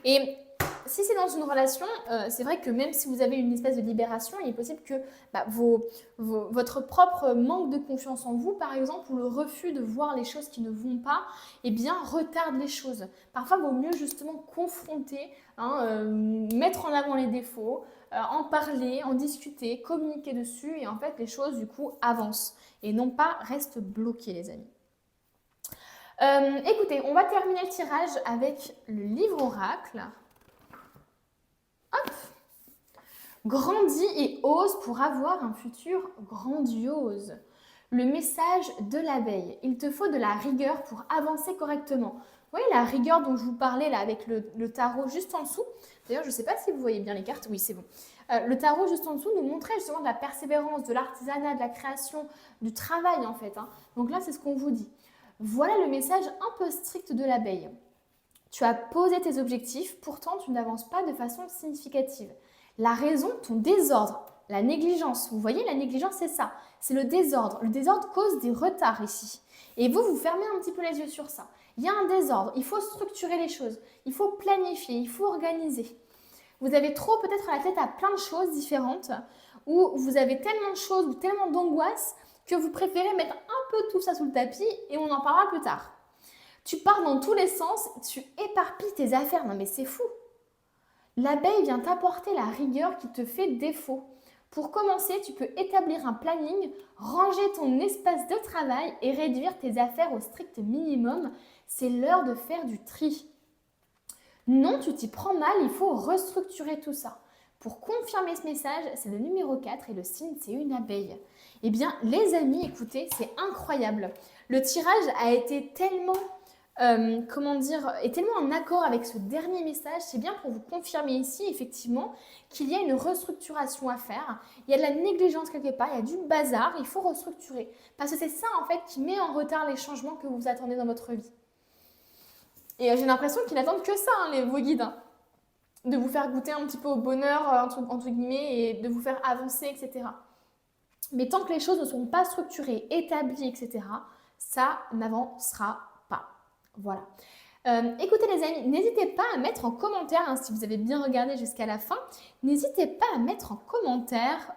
Et si c'est dans une relation, c'est vrai que même si vous avez une espèce de libération, il est possible que votre propre manque de confiance en vous, par exemple, ou le refus de voir les choses qui ne vont pas, eh bien, retarde les choses. Parfois, il vaut mieux justement confronter, mettre en avant les défauts, en parler, en discuter, communiquer dessus, et en fait, les choses, du coup, avancent et non pas restent bloquées, les amis. Écoutez, on va terminer le tirage avec le livre oracle. Hop. Grandis et ose pour avoir un futur grandiose. Le message de l'abeille. Il te faut de la rigueur pour avancer correctement. Vous voyez la rigueur dont je vous parlais là avec le tarot juste en dessous. D'ailleurs, je ne sais pas si vous voyez bien les cartes. Oui, c'est bon. Le tarot juste en dessous nous montrait justement de la persévérance, de l'artisanat, de la création, du travail en fait. Donc là, c'est ce qu'on vous dit. Voilà le message un peu strict de l'abeille. Tu as posé tes objectifs, pourtant tu n'avances pas de façon significative. La raison, ton désordre, la négligence. Vous voyez, la négligence, c'est ça. C'est le désordre. Le désordre cause des retards ici. Et vous fermez un petit peu les yeux sur ça. Il y a un désordre. Il faut structurer les choses. Il faut planifier. Il faut organiser. Vous avez trop peut-être la tête à plein de choses différentes ou vous avez tellement de choses ou tellement d'angoisse que vous préférez mettre un peu tout ça sous le tapis et on en parlera plus tard. Tu pars dans tous les sens, tu éparpilles tes affaires. Non mais c'est fou. L'abeille vient t'apporter la rigueur qui te fait défaut. Pour commencer, tu peux établir un planning, ranger ton espace de travail et réduire tes affaires au strict minimum. C'est l'heure de faire du tri. Non, tu t'y prends mal, il faut restructurer tout ça. Pour confirmer ce message, c'est le numéro 4 et le signe, c'est une abeille. Eh bien, les amis, écoutez, c'est incroyable. Le tirage a été tellement... est tellement en accord avec ce dernier message, c'est bien pour vous confirmer ici effectivement qu'il y a une restructuration à faire, il y a de la négligence quelque part, il y a du bazar, il faut restructurer parce que c'est ça en fait qui met en retard les changements que vous attendez dans votre vie. Et j'ai l'impression qu'ils n'attendent que ça, vos guides, de vous faire goûter un petit peu au bonheur entre guillemets et de vous faire avancer, etc. Mais tant que les choses ne sont pas structurées, établies, etc., ça n'avancera pas. Voilà. Écoutez les amis, n'hésitez pas à mettre en commentaire, si vous avez bien regardé jusqu'à la fin, n'hésitez pas à mettre en commentaire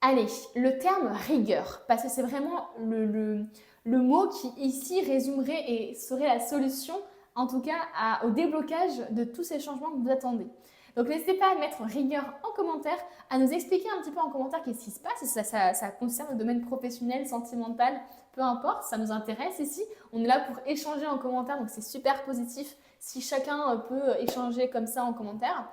Allez, le terme rigueur, parce que c'est vraiment le mot qui ici résumerait et serait la solution, en tout cas au déblocage de tous ces changements que vous attendez. Donc n'hésitez pas à mettre rigueur en commentaire, à nous expliquer un petit peu en commentaire qu'est-ce qui se passe, si ça concerne le domaine professionnel, sentimental, peu importe, ça nous intéresse ici. On est là pour échanger en commentaire, donc c'est super positif si chacun peut échanger comme ça en commentaire.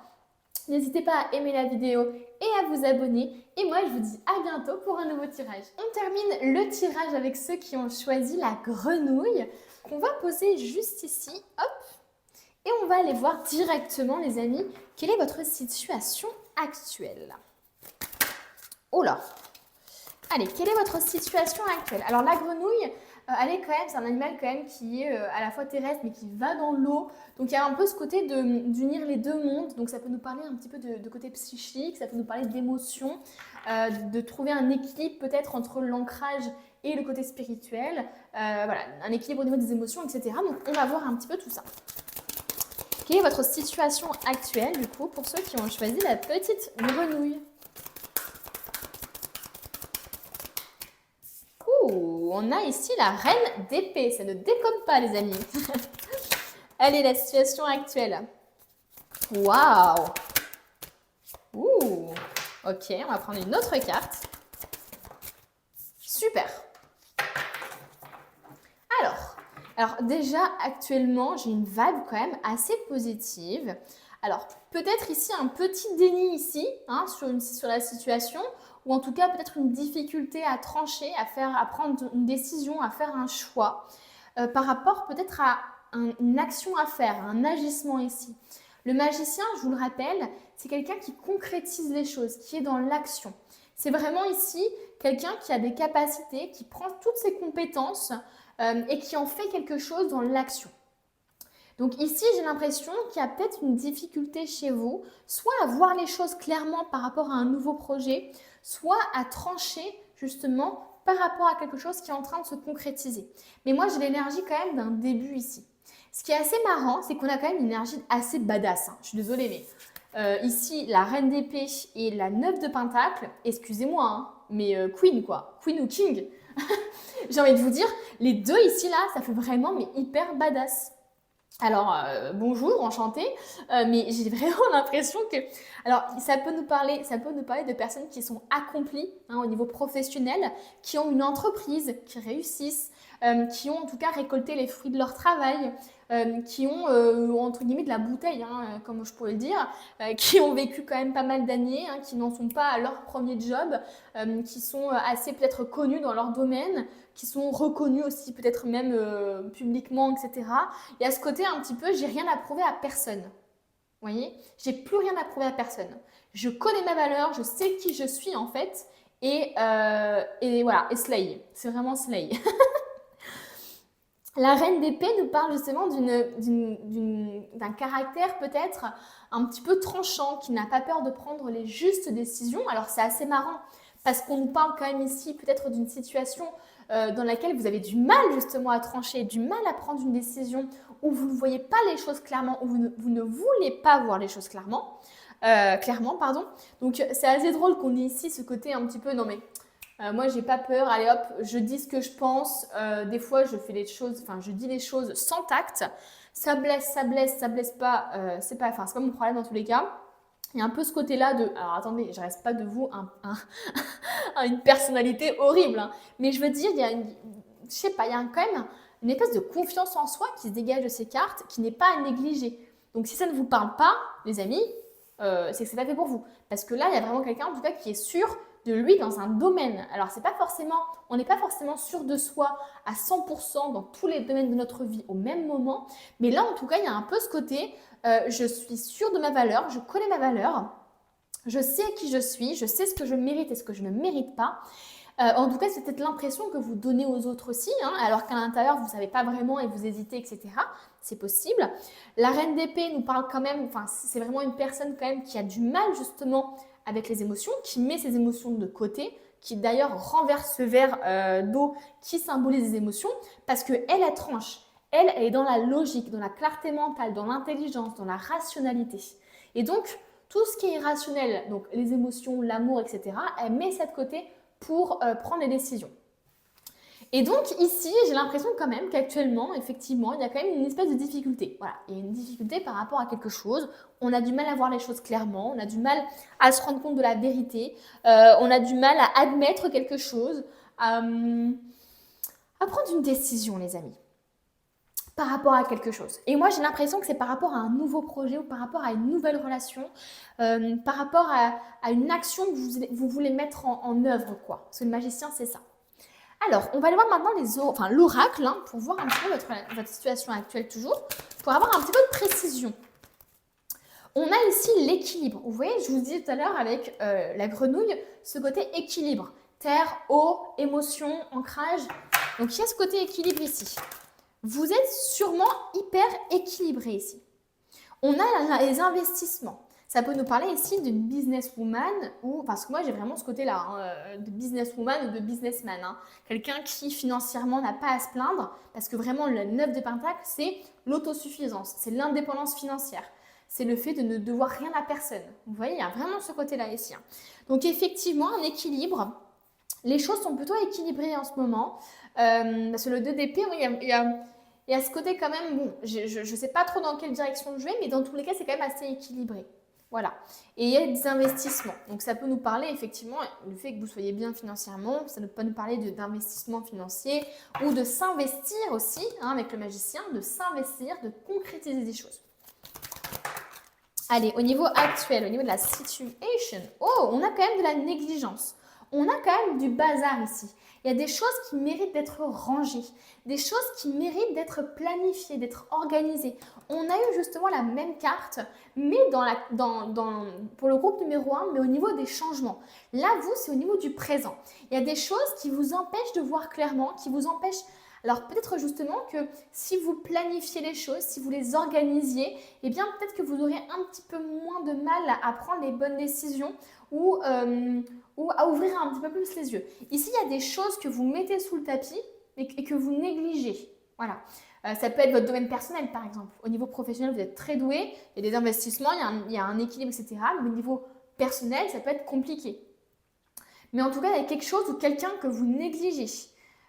N'hésitez pas à aimer la vidéo et à vous abonner. Et moi, je vous dis à bientôt pour un nouveau tirage. On termine le tirage avec ceux qui ont choisi la grenouille qu'on va poser juste ici. Hop. Et on va aller voir directement, les amis, quelle est votre situation actuelle. Oh là. Allez, quelle est votre situation actuelle? Alors la grenouille, elle est quand même, c'est un animal quand même qui est à la fois terrestre mais qui va dans l'eau. Donc il y a un peu ce côté d'unir les deux mondes. Donc ça peut nous parler un petit peu de côté psychique, ça peut nous parler d'émotions, de trouver un équilibre peut-être entre l'ancrage et le côté spirituel. Voilà, un équilibre au niveau des émotions, etc. Donc on va voir un petit peu tout ça. Quelle est votre situation actuelle du coup pour ceux qui ont choisi la petite grenouille? On a ici la reine d'épée. Ça ne déconne pas, les amis. Allez, la situation actuelle. Waouh! Ouh! Ok, on va prendre une autre carte. Super. Alors déjà, actuellement, j'ai une vibe quand même assez positive. Alors, peut-être ici un petit déni ici, sur la situation, ou en tout cas peut-être une difficulté à trancher, à prendre une décision, à faire un choix, par rapport peut-être à une action à faire, un agissement ici. Le magicien, je vous le rappelle, c'est quelqu'un qui concrétise les choses, qui est dans l'action. C'est vraiment ici quelqu'un qui a des capacités, qui prend toutes ses compétences et qui en fait quelque chose dans l'action. Donc ici, j'ai l'impression qu'il y a peut-être une difficulté chez vous, soit à voir les choses clairement par rapport à un nouveau projet, soit à trancher justement par rapport à quelque chose qui est en train de se concrétiser. Mais moi, j'ai l'énergie quand même d'un début ici. Ce qui est assez marrant, c'est qu'on a quand même une énergie assez badass. Je suis désolée, mais ici, la reine d'épée et la 9 de pentacle, excusez-moi, mais queen quoi, queen ou king. J'ai envie de vous dire, les deux ici, là, ça fait vraiment mais hyper badass. Alors, bonjour, enchantée, mais j'ai vraiment l'impression que... Alors, ça peut nous parler de personnes qui sont accomplies au niveau professionnel, qui ont une entreprise, qui réussissent, qui ont en tout cas récolté les fruits de leur travail, qui ont, entre guillemets, de la bouteille, comme je pourrais le dire, qui ont vécu quand même pas mal d'années, qui n'en sont pas à leur premier job, qui sont assez peut-être connus dans leur domaine, qui sont reconnus aussi peut-être même publiquement, etc. Et à ce côté un petit peu, j'ai rien à prouver à personne. Vous voyez, j'ai plus rien à prouver à personne. Je connais ma valeur, je sais qui je suis en fait, et voilà, et slay, c'est vraiment slay. La reine d'épée nous parle justement d'un caractère peut-être un petit peu tranchant, qui n'a pas peur de prendre les justes décisions. Alors c'est assez marrant, parce qu'on nous parle quand même ici peut-être d'une situation dans laquelle vous avez du mal justement à trancher, du mal à prendre une décision, où vous ne voyez pas les choses clairement, où vous ne voulez pas voir les choses clairement. Donc c'est assez drôle qu'on ait ici ce côté un petit peu, non mais moi j'ai pas peur, allez hop, je dis ce que je pense, des fois je fais les choses, je dis les choses sans tact, ça blesse pas, c'est pas mon problème dans tous les cas. Il y a un peu ce côté-là de, alors attendez, je reste pas de vous une personnalité horrible, mais je veux dire, il y a je sais pas, il y a quand même une espèce de confiance en soi qui se dégage de ces cartes, qui n'est pas à négliger. Donc si ça ne vous parle pas, les amis, c'est que c'est pas fait pour vous. Parce que là, il y a vraiment quelqu'un, en tout cas, qui est sûr de lui dans un domaine. Alors, on n'est pas forcément sûr de soi à 100% dans tous les domaines de notre vie au même moment. Mais là, en tout cas, il y a un peu ce côté, je suis sûre de ma valeur, je connais ma valeur, je sais qui je suis, je sais ce que je mérite et ce que je ne mérite pas. En tout cas, c'est peut-être l'impression que vous donnez aux autres aussi, alors qu'à l'intérieur, vous ne savez pas vraiment et vous hésitez, etc. C'est possible. La reine d'épée nous parle quand même, c'est vraiment une personne quand même qui a du mal justement avec les émotions, qui met ses émotions de côté, qui d'ailleurs renverse ce verre d'eau qui symbolise les émotions, parce qu'elle, elle tranche. Elle est dans la logique, dans la clarté mentale, dans l'intelligence, dans la rationalité. Et donc, Tout ce qui est irrationnel, donc les émotions, l'amour, etc., elle met ça de côté pour prendre des décisions. Et donc ici, j'ai l'impression quand même qu'actuellement, effectivement, il y a quand même une espèce de difficulté. Voilà, il y a une difficulté par rapport à quelque chose. On a du mal à voir les choses clairement, on a du mal à se rendre compte de la vérité, on a du mal à admettre quelque chose, à prendre une décision, les amis, par rapport à quelque chose. Et moi, j'ai l'impression que c'est par rapport à un nouveau projet ou par rapport à une nouvelle relation, par rapport à une action que vous voulez mettre en œuvre, quoi. Parce que le magicien, c'est ça. Alors, on va aller voir maintenant l'oracle, hein, pour voir un petit peu votre situation actuelle toujours, pour avoir un petit peu de précision. On a ici l'équilibre. Vous voyez, je vous disais tout à l'heure avec la grenouille, ce côté équilibre. Terre, eau, émotion, ancrage. Donc, il y a ce côté équilibre ici. Vous êtes sûrement hyper équilibré ici. On a les investissements. Ça peut nous parler ici d'une businesswoman, parce que moi j'ai vraiment ce côté-là, hein, de businesswoman ou de businessman. Hein. Quelqu'un qui financièrement n'a pas à se plaindre, parce que vraiment le 9 de Pentacle, c'est l'autosuffisance, c'est l'indépendance financière. C'est le fait de ne devoir rien à personne. Vous voyez, il y a vraiment ce côté-là ici. Hein. Donc effectivement, un équilibre. Les choses sont plutôt équilibrées en ce moment. Parce que le 2 d'épée, oui, il y a ce côté quand même, bon, je ne sais pas trop dans quelle direction je vais, mais dans tous les cas, c'est quand même assez équilibré. Voilà. Et il y a des investissements. Donc, ça peut nous parler effectivement, le fait que vous soyez bien financièrement, ça peut nous parler d'investissement financier ou de s'investir aussi, hein, avec le magicien, de s'investir, de concrétiser des choses. Allez, au niveau actuel, au niveau de la situation, on a quand même de la négligence. On a quand même du bazar ici. Il y a des choses qui méritent d'être rangées, des choses qui méritent d'être planifiées, d'être organisées. On a eu justement la même carte, mais pour le groupe numéro 1, mais au niveau des changements. Là, vous, c'est au niveau du présent. Il y a des choses qui vous empêchent de voir clairement, qui vous empêchent... Alors peut-être justement que si vous planifiez les choses, si vous les organisiez, eh bien peut-être que vous aurez un petit peu moins de mal à prendre les bonnes décisions ou à ouvrir un petit peu plus les yeux. Ici, il y a des choses que vous mettez sous le tapis et que vous négligez. Voilà. Ça peut être votre domaine personnel, par exemple. Au niveau professionnel, vous êtes très doué, il y a des investissements, il y a un équilibre, etc. Mais au niveau personnel, ça peut être compliqué. Mais en tout cas, il y a quelque chose ou quelqu'un que vous négligez.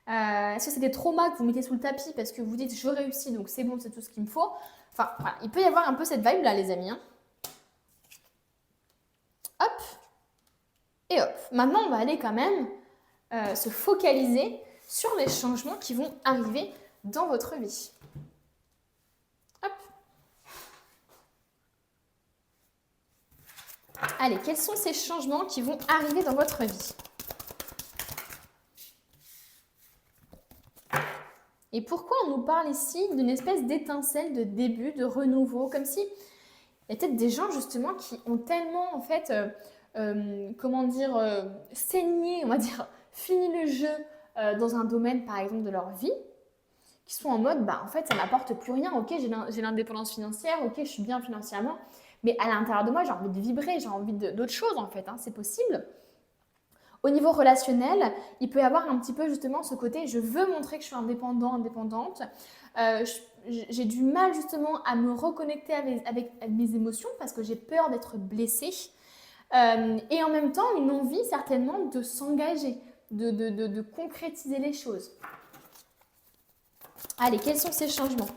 Est-ce que c'est des traumas que vous mettez sous le tapis parce que vous dites je réussis, donc c'est bon, c'est tout ce qu'il me faut. Enfin, voilà, il peut y avoir un peu cette vibe-là, les amis. Hein. Hop. Et hop. Maintenant, on va aller quand même se focaliser sur les changements qui vont arriver dans votre vie. Hop. Allez, quels sont ces changements qui vont arriver dans votre vie ? Et pourquoi on nous parle ici d'une espèce d'étincelle, de début, de renouveau, comme si il y a peut-être des gens justement qui ont tellement en fait, saigné, on va dire, fini le jeu dans un domaine par exemple de leur vie, qui sont en mode, en fait ça m'apporte plus rien, ok j'ai l'indépendance financière, ok je suis bien financièrement, mais à l'intérieur de moi j'ai envie de vibrer, j'ai envie d'autre chose en fait, hein, c'est possible. Au niveau relationnel, il peut y avoir un petit peu justement ce côté, je veux montrer que je suis indépendant, indépendante. J'ai du mal justement à me reconnecter avec mes émotions parce que j'ai peur d'être blessée. Et en même temps, une envie certainement de s'engager, de concrétiser les choses. Allez, quels sont ces changements ?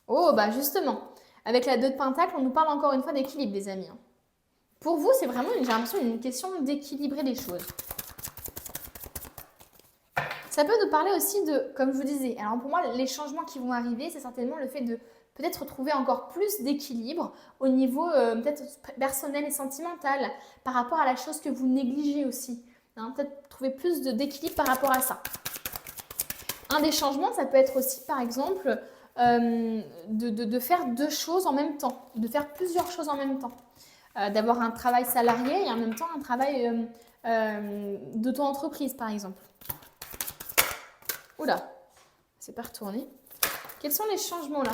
Oh, justement, avec la 2 de Pentacle, on nous parle encore une fois d'équilibre, les amis. Pour vous, c'est vraiment, j'ai l'impression, une question d'équilibrer les choses. Ça peut nous parler aussi de, comme je vous disais, alors pour moi, les changements qui vont arriver, c'est certainement le fait de peut-être trouver encore plus d'équilibre au niveau peut-être personnel et sentimental par rapport à la chose que vous négligez aussi. Hein, peut-être trouver plus d'équilibre par rapport à ça. Un des changements, ça peut être aussi, par exemple, de faire 2 choses en même temps, de faire plusieurs choses en même temps. D'avoir un travail salarié et en même temps un travail d'auto-entreprise, par exemple. Oula, c'est pas retourné. Quels sont les changements là ?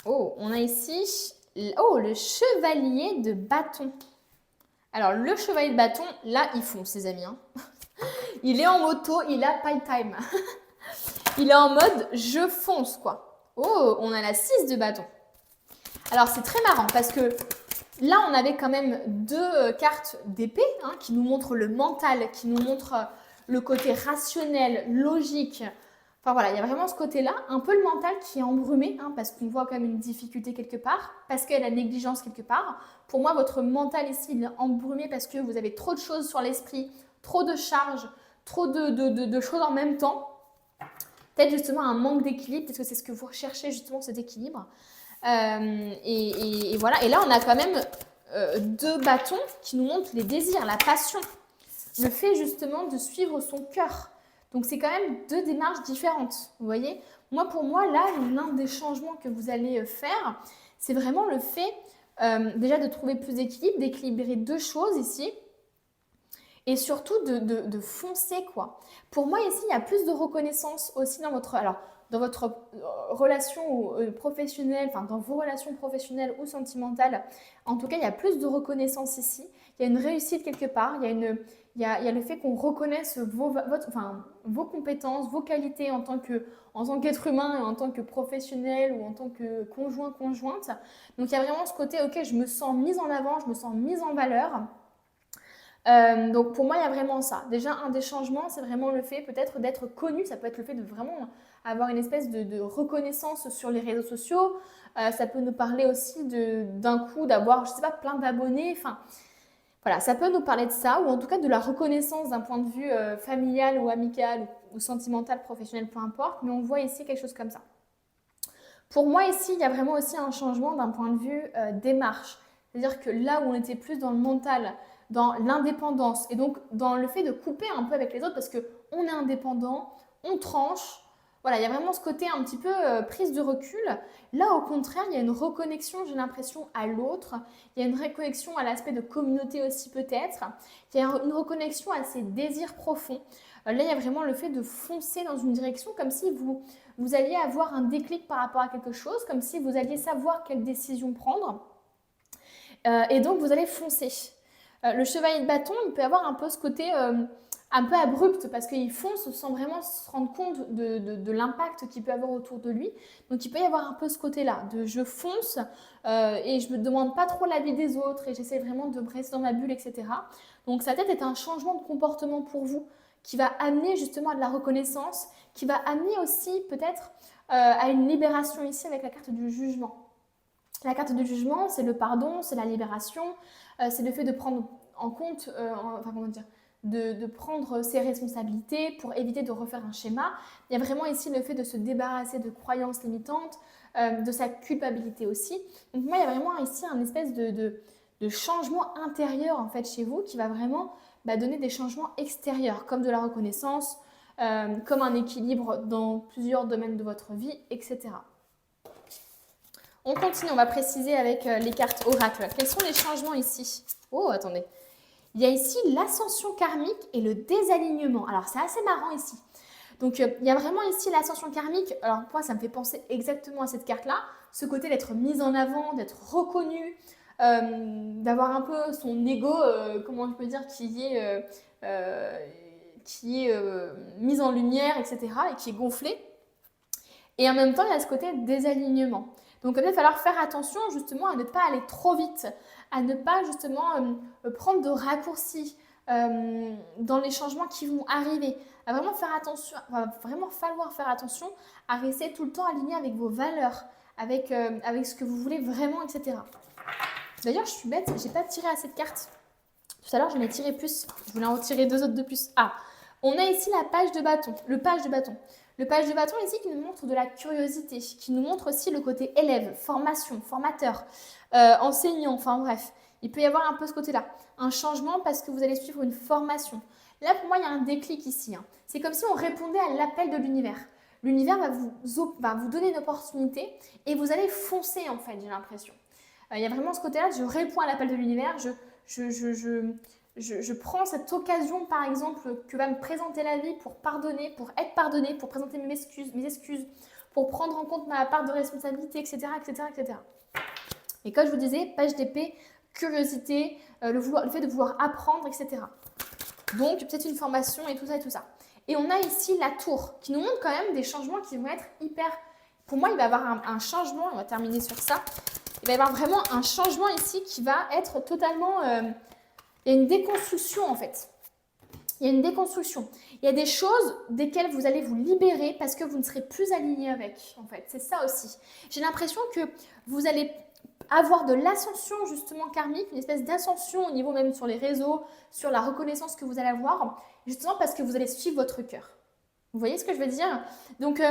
Oh, on a ici le chevalier de bâton. Alors, le chevalier de bâton, là, il fonce, les amis. Hein. Il est en moto, il a pas le time. Il est en mode je fonce quoi. Oh, on a la 6 de bâton. Alors c'est très marrant parce que là on avait quand même deux cartes d'épée hein, qui nous montrent le mental, qui nous montrent le côté rationnel, logique. Enfin voilà, il y a vraiment ce côté-là, un peu le mental qui est embrumé hein, parce qu'on voit quand même une difficulté quelque part, parce qu'il y a la négligence quelque part. Pour moi, votre mental ici, il est embrumé parce que vous avez trop de choses sur l'esprit, trop de charges, trop de choses en même temps. Peut-être justement un manque d'équilibre, parce que c'est ce que vous recherchez justement, cet équilibre. Et voilà, et là on a quand même deux bâtons qui nous montrent les désirs, la passion, le fait justement de suivre son cœur. Donc c'est quand même deux démarches différentes, vous voyez. Pour moi, là, l'un des changements que vous allez faire, c'est vraiment le fait déjà de trouver plus d'équilibre, d'équilibrer deux choses ici, et surtout de foncer quoi. Pour moi ici, il y a plus de reconnaissance aussi dans votre relation professionnelle, enfin dans vos relations professionnelles ou sentimentales. En tout cas, il y a plus de reconnaissance ici. Il y a une réussite quelque part. Il y a le fait qu'on reconnaisse vos compétences, vos qualités en tant qu'être humain et en tant que professionnel ou en tant que conjoint, conjointe. Donc il y a vraiment ce côté, ok, je me sens mise en avant, je me sens mise en valeur. Donc pour moi, il y a vraiment ça. Déjà, un des changements, c'est vraiment le fait peut-être d'être connu. Ça peut être le fait de vraiment avoir une espèce de reconnaissance sur les réseaux sociaux. Ça peut nous parler aussi d'un coup d'avoir, je sais pas, plein d'abonnés. Enfin, voilà, ça peut nous parler de ça, ou en tout cas de la reconnaissance d'un point de vue familial ou amical ou sentimental, professionnel, peu importe. Mais on voit ici quelque chose comme ça. Pour moi, ici, il y a vraiment aussi un changement d'un point de vue démarche. C'est-à-dire que là où on était plus dans le mental, dans l'indépendance et donc dans le fait de couper un peu avec les autres parce qu'on est indépendant, on tranche. Voilà, il y a vraiment ce côté un petit peu prise de recul. Là, au contraire, il y a une reconnexion, j'ai l'impression, à l'autre. Il y a une reconnexion à l'aspect de communauté aussi peut-être. Il y a une reconnexion à ses désirs profonds. Là, il y a vraiment le fait de foncer dans une direction comme si vous alliez avoir un déclic par rapport à quelque chose, comme si vous alliez savoir quelle décision prendre. Et donc, vous allez foncer. Le chevalier de bâton, il peut avoir un peu ce côté un peu abrupt parce qu'il fonce sans vraiment se rendre compte de l'impact qu'il peut avoir autour de lui. Donc il peut y avoir un peu ce côté-là de je fonce et je ne me demande pas trop l'avis des autres et j'essaie vraiment de me rester dans ma bulle, etc. Donc ça peut-être un changement de comportement pour vous qui va amener justement à de la reconnaissance, qui va amener aussi peut-être à une libération ici avec la carte du jugement. La carte du jugement, c'est le pardon, c'est la libération, c'est le fait de prendre en compte, de prendre ses responsabilités pour éviter de refaire un schéma. Il y a vraiment ici le fait de se débarrasser de croyances limitantes, de sa culpabilité aussi. Donc moi, il y a vraiment ici un espèce de changement intérieur en fait chez vous qui va vraiment donner des changements extérieurs, comme de la reconnaissance, comme un équilibre dans plusieurs domaines de votre vie, etc. On continue, on va préciser avec les cartes oracle. Quels sont les changements ici? Oh, attendez. Il y a ici l'ascension karmique et le désalignement. Alors, c'est assez marrant ici. Donc, il y a vraiment ici l'ascension karmique. Alors, moi, ça me fait penser exactement à cette carte-là. Ce côté d'être mise en avant, d'être reconnu, d'avoir un peu son ego, comment je peux dire, qui est mise en lumière, etc. et qui est gonflé. Et en même temps, il y a ce côté désalignement. Donc, il va falloir faire attention justement à ne pas aller trop vite, à ne pas justement prendre de raccourcis dans les changements qui vont arriver. Il va vraiment falloir faire attention à rester tout le temps aligné avec vos valeurs, avec ce que vous voulez vraiment, etc. D'ailleurs, je suis bête, je n'ai pas tiré assez de cartes. Tout à l'heure, j'en ai tiré plus. Je voulais en tirer 2 autres de plus. Ah, on a ici la page de bâton, le page de bâton. Le page de bâton ici qui nous montre de la curiosité, qui nous montre aussi le côté élève, formation, formateur, enseignant, enfin bref. Il peut y avoir un peu ce côté-là. Un changement parce que vous allez suivre une formation. Là, pour moi, il y a un déclic ici. Hein. C'est comme si on répondait à l'appel de l'univers. L'univers va vous donner une opportunité et vous allez foncer, en fait, j'ai l'impression. Il y a vraiment ce côté-là, je réponds à l'appel de l'univers, je prends cette occasion, par exemple, que va me présenter la vie pour pardonner, pour être pardonné, pour présenter mes excuses, pour prendre en compte ma part de responsabilité, etc., etc., etc. Et comme je vous disais, page d'épée, curiosité, le fait de vouloir apprendre, etc. Donc, peut-être une formation et tout ça et tout ça. Et on a ici la tour qui nous montre quand même des changements qui vont être hyper... Pour moi, il va y avoir un changement, on va terminer sur ça. Il va y avoir vraiment un changement ici qui va être totalement... il y a une déconstruction en fait. Il y a une déconstruction. Il y a des choses desquelles vous allez vous libérer parce que vous ne serez plus aligné avec, en fait. C'est ça aussi. J'ai l'impression que vous allez avoir de l'ascension justement karmique, une espèce d'ascension au niveau même sur les réseaux, sur la reconnaissance que vous allez avoir, justement parce que vous allez suivre votre cœur. Vous voyez ce que je veux dire? Donc,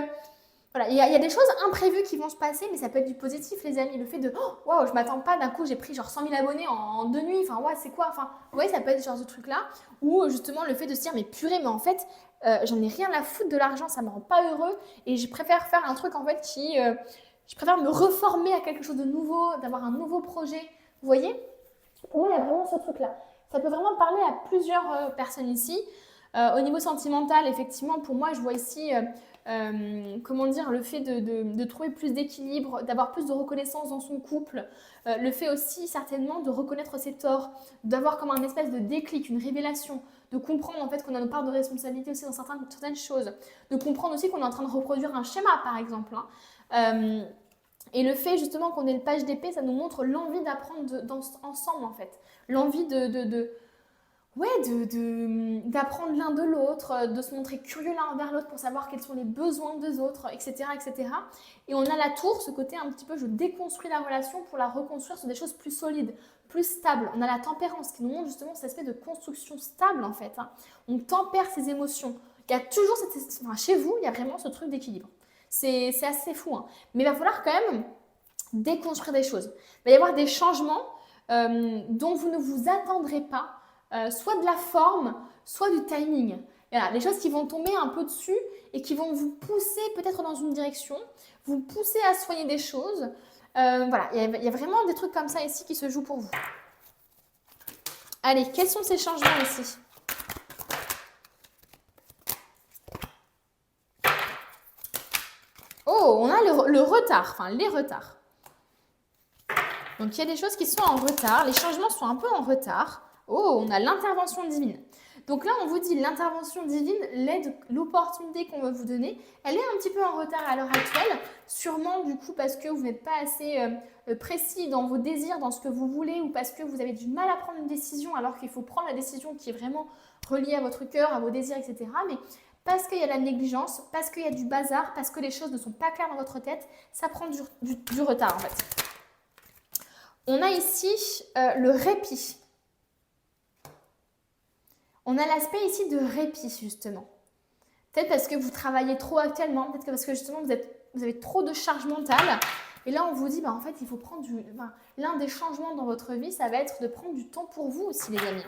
voilà, il y a des choses imprévues qui vont se passer, mais ça peut être du positif, les amis. Le fait de, oh, waouh, je m'attends pas, d'un coup, j'ai pris genre 100 000 abonnés en 2 nuits. Enfin, ouais, c'est quoi? Enfin, vous voyez, ça peut être ce genre de truc-là. Ou justement, le fait de se dire, mais purée, mais en fait, j'en ai rien à foutre de l'argent, ça me rend pas heureux. Et je préfère faire un truc, en fait, je préfère me reformer à quelque chose de nouveau, d'avoir un nouveau projet. Vous voyez? Pour moi, il y a vraiment ce truc-là. Ça peut vraiment parler à plusieurs personnes ici. Au niveau sentimental, effectivement, pour moi, je vois ici, comment dire, le fait de trouver plus d'équilibre, d'avoir plus de reconnaissance dans son couple, le fait aussi certainement de reconnaître ses torts, d'avoir comme un espèce de déclic, une révélation, de comprendre en fait qu'on a nos parts de responsabilité aussi dans certaines choses, de comprendre aussi qu'on est en train de reproduire un schéma, par exemple. Et le fait justement qu'on ait le page d'épée, ça nous montre l'envie d'apprendre ensemble en fait, l'envie d'apprendre l'un de l'autre, de se montrer curieux l'un envers l'autre pour savoir quels sont les besoins des autres, etc., etc. Et on a la tour, ce côté un petit peu, je déconstruis la relation pour la reconstruire sur des choses plus solides, plus stables. On a la tempérance qui nous montre justement cet aspect de construction stable en fait. On tempère ses émotions. Il y a toujours chez vous, il y a vraiment ce truc d'équilibre. C'est assez fou, hein. Mais il va falloir quand même déconstruire des choses. Il va y avoir des changements dont vous ne vous attendrez pas, soit de la forme, soit du timing. Voilà, les choses qui vont tomber un peu dessus et qui vont vous pousser peut-être dans une direction, vous pousser à soigner des choses. Voilà, il y a vraiment des trucs comme ça ici qui se jouent pour vous. Allez, quels sont ces changements ici? Oh, on a le retard, enfin les retards. Donc il y a des choses qui sont en retard, les changements sont un peu en retard. Oh, on a l'intervention divine. Donc là, on vous dit l'intervention divine, l'aide, l'opportunité qu'on veut vous donner, elle est un petit peu en retard à l'heure actuelle, sûrement du coup parce que vous n'êtes pas assez précis dans vos désirs, dans ce que vous voulez, ou parce que vous avez du mal à prendre une décision alors qu'il faut prendre la décision qui est vraiment reliée à votre cœur, à vos désirs, etc. Mais parce qu'il y a de la négligence, parce qu'il y a du bazar, parce que les choses ne sont pas claires dans votre tête, ça prend du retard en fait. On a ici le répit. On a l'aspect ici de répit, justement. Peut-être parce que vous travaillez trop actuellement, peut-être parce que justement vous avez trop de charge mentale. Et là, on vous dit, en fait, il faut prendre l'un des changements dans votre vie, ça va être de prendre du temps pour vous aussi, les amis.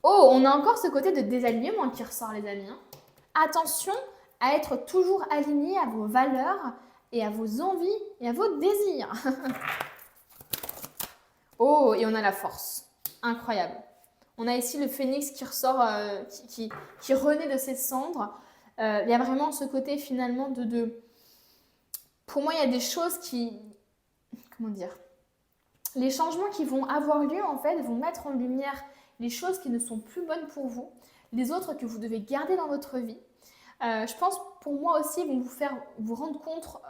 Oh, on a encore ce côté de désalignement qui ressort, les amis. Attention à être toujours aligné à vos valeurs et à vos envies et à vos désirs. Oh, et on a la force. Incroyable. On a ici le phénix qui ressort, qui renaît de ses cendres. Il y a vraiment ce côté finalement Pour moi, il y a des choses qui... Comment dire? Les changements qui vont avoir lieu, en fait, vont mettre en lumière les choses qui ne sont plus bonnes pour vous, les autres que vous devez garder dans votre vie. Je pense, pour moi aussi, vont vous faire vous rendre compte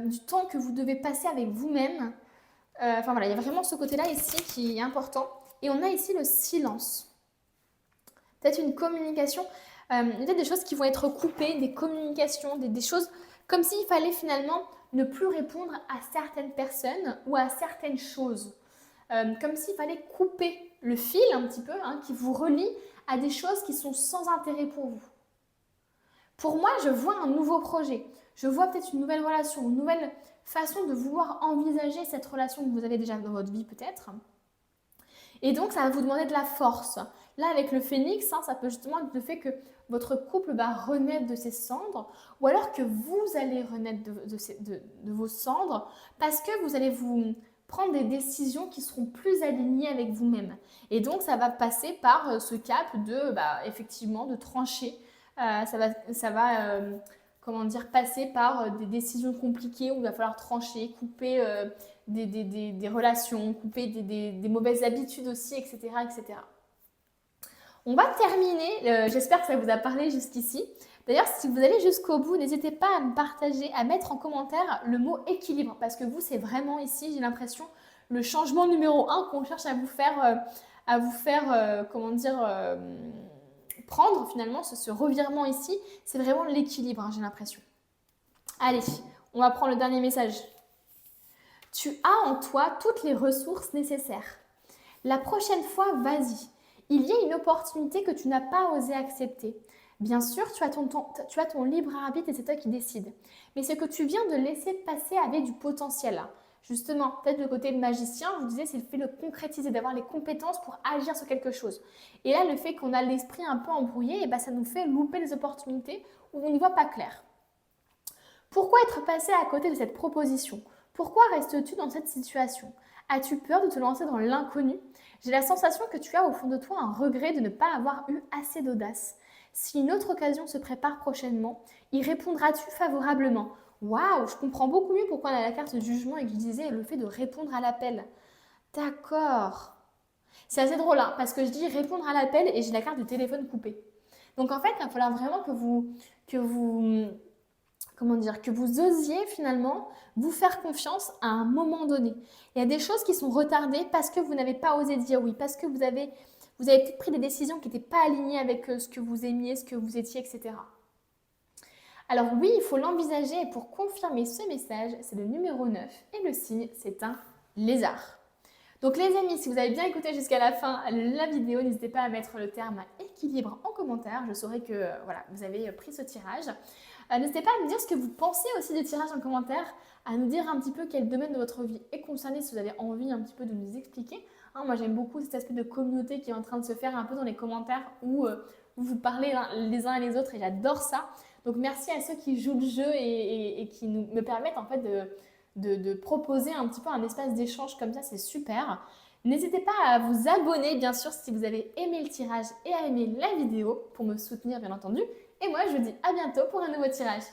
du temps que vous devez passer avec vous-même. Enfin voilà, il y a vraiment ce côté-là ici qui est important. Et on a ici le silence. Peut-être une communication, peut-être des choses qui vont être coupées, des communications, des choses comme s'il fallait finalement ne plus répondre à certaines personnes ou à certaines choses. Comme s'il fallait couper le fil un petit peu, qui vous relie à des choses qui sont sans intérêt pour vous. Pour moi, je vois un nouveau projet. Je vois peut-être une nouvelle relation, une nouvelle façon de vouloir envisager cette relation que vous avez déjà dans votre vie peut-être. Et donc, ça va vous demander de la force. Là, avec le phénix, ça peut justement être le fait que votre couple va renaître de ses cendres, ou alors que vous allez renaître de vos cendres, parce que vous allez vous prendre des décisions qui seront plus alignées avec vous-même. Et donc, ça va passer par ce cap effectivement, de trancher. Ça va comment dire, passer par des décisions compliquées où il va falloir trancher, couper des relations, couper des mauvaises habitudes aussi, etc., etc. On va terminer. J'espère que ça vous a parlé jusqu'ici. D'ailleurs, si vous allez jusqu'au bout, n'hésitez pas à me partager, à mettre en commentaire le mot équilibre, parce que vous, c'est vraiment ici, j'ai l'impression, le changement numéro 1 qu'on cherche à vous faire, comment dire, prendre finalement ce revirement ici. C'est vraiment l'équilibre, hein, j'ai l'impression. Allez, on va prendre le dernier message. Tu as en toi toutes les ressources nécessaires. La prochaine fois, vas-y. Il y a une opportunité que tu n'as pas osé accepter. Bien sûr, tu as ton libre arbitre et c'est toi qui décides. Mais ce que tu viens de laisser passer avait du potentiel. Justement, peut-être le côté magicien, je vous disais, c'est le fait de concrétiser, d'avoir les compétences pour agir sur quelque chose. Et là, le fait qu'on a l'esprit un peu embrouillé, ça nous fait louper les opportunités où on n'y voit pas clair. Pourquoi être passé à côté de cette proposition? Pourquoi restes-tu dans cette situation? As-tu peur de te lancer dans l'inconnu? J'ai la sensation que tu as au fond de toi un regret de ne pas avoir eu assez d'audace. Si une autre occasion se prépare prochainement, y répondras-tu favorablement? Waouh, je comprends beaucoup mieux pourquoi on a la carte de jugement et que je disais le fait de répondre à l'appel. D'accord. C'est assez drôle, hein, parce que je dis répondre à l'appel et j'ai la carte du téléphone coupée. Donc en fait, il va falloir vraiment que vous osiez finalement vous faire confiance à un moment donné. Il y a des choses qui sont retardées parce que vous n'avez pas osé dire oui, parce que vous avez peut-être pris des décisions qui n'étaient pas alignées avec ce que vous aimiez, ce que vous étiez, etc. Alors oui, il faut l'envisager et pour confirmer ce message, c'est le numéro 9 et le signe, c'est un lézard. Donc les amis, si vous avez bien écouté jusqu'à la fin la vidéo, n'hésitez pas à mettre le terme équilibre en commentaire. Je saurai que voilà, vous avez pris ce tirage. N'hésitez pas à me dire ce que vous pensez aussi des tirages en commentaire, à nous dire un petit peu quel domaine de votre vie est concerné, si vous avez envie un petit peu de nous expliquer. Moi, j'aime beaucoup cet aspect de communauté qui est en train de se faire un peu dans les commentaires où vous parlez les uns et les autres et j'adore ça. Donc merci à ceux qui jouent le jeu et qui me permettent en fait de proposer un petit peu un espace d'échange comme ça, c'est super. N'hésitez pas à vous abonner bien sûr si vous avez aimé le tirage et à aimer la vidéo pour me soutenir bien entendu. Et moi je vous dis à bientôt pour un nouveau tirage.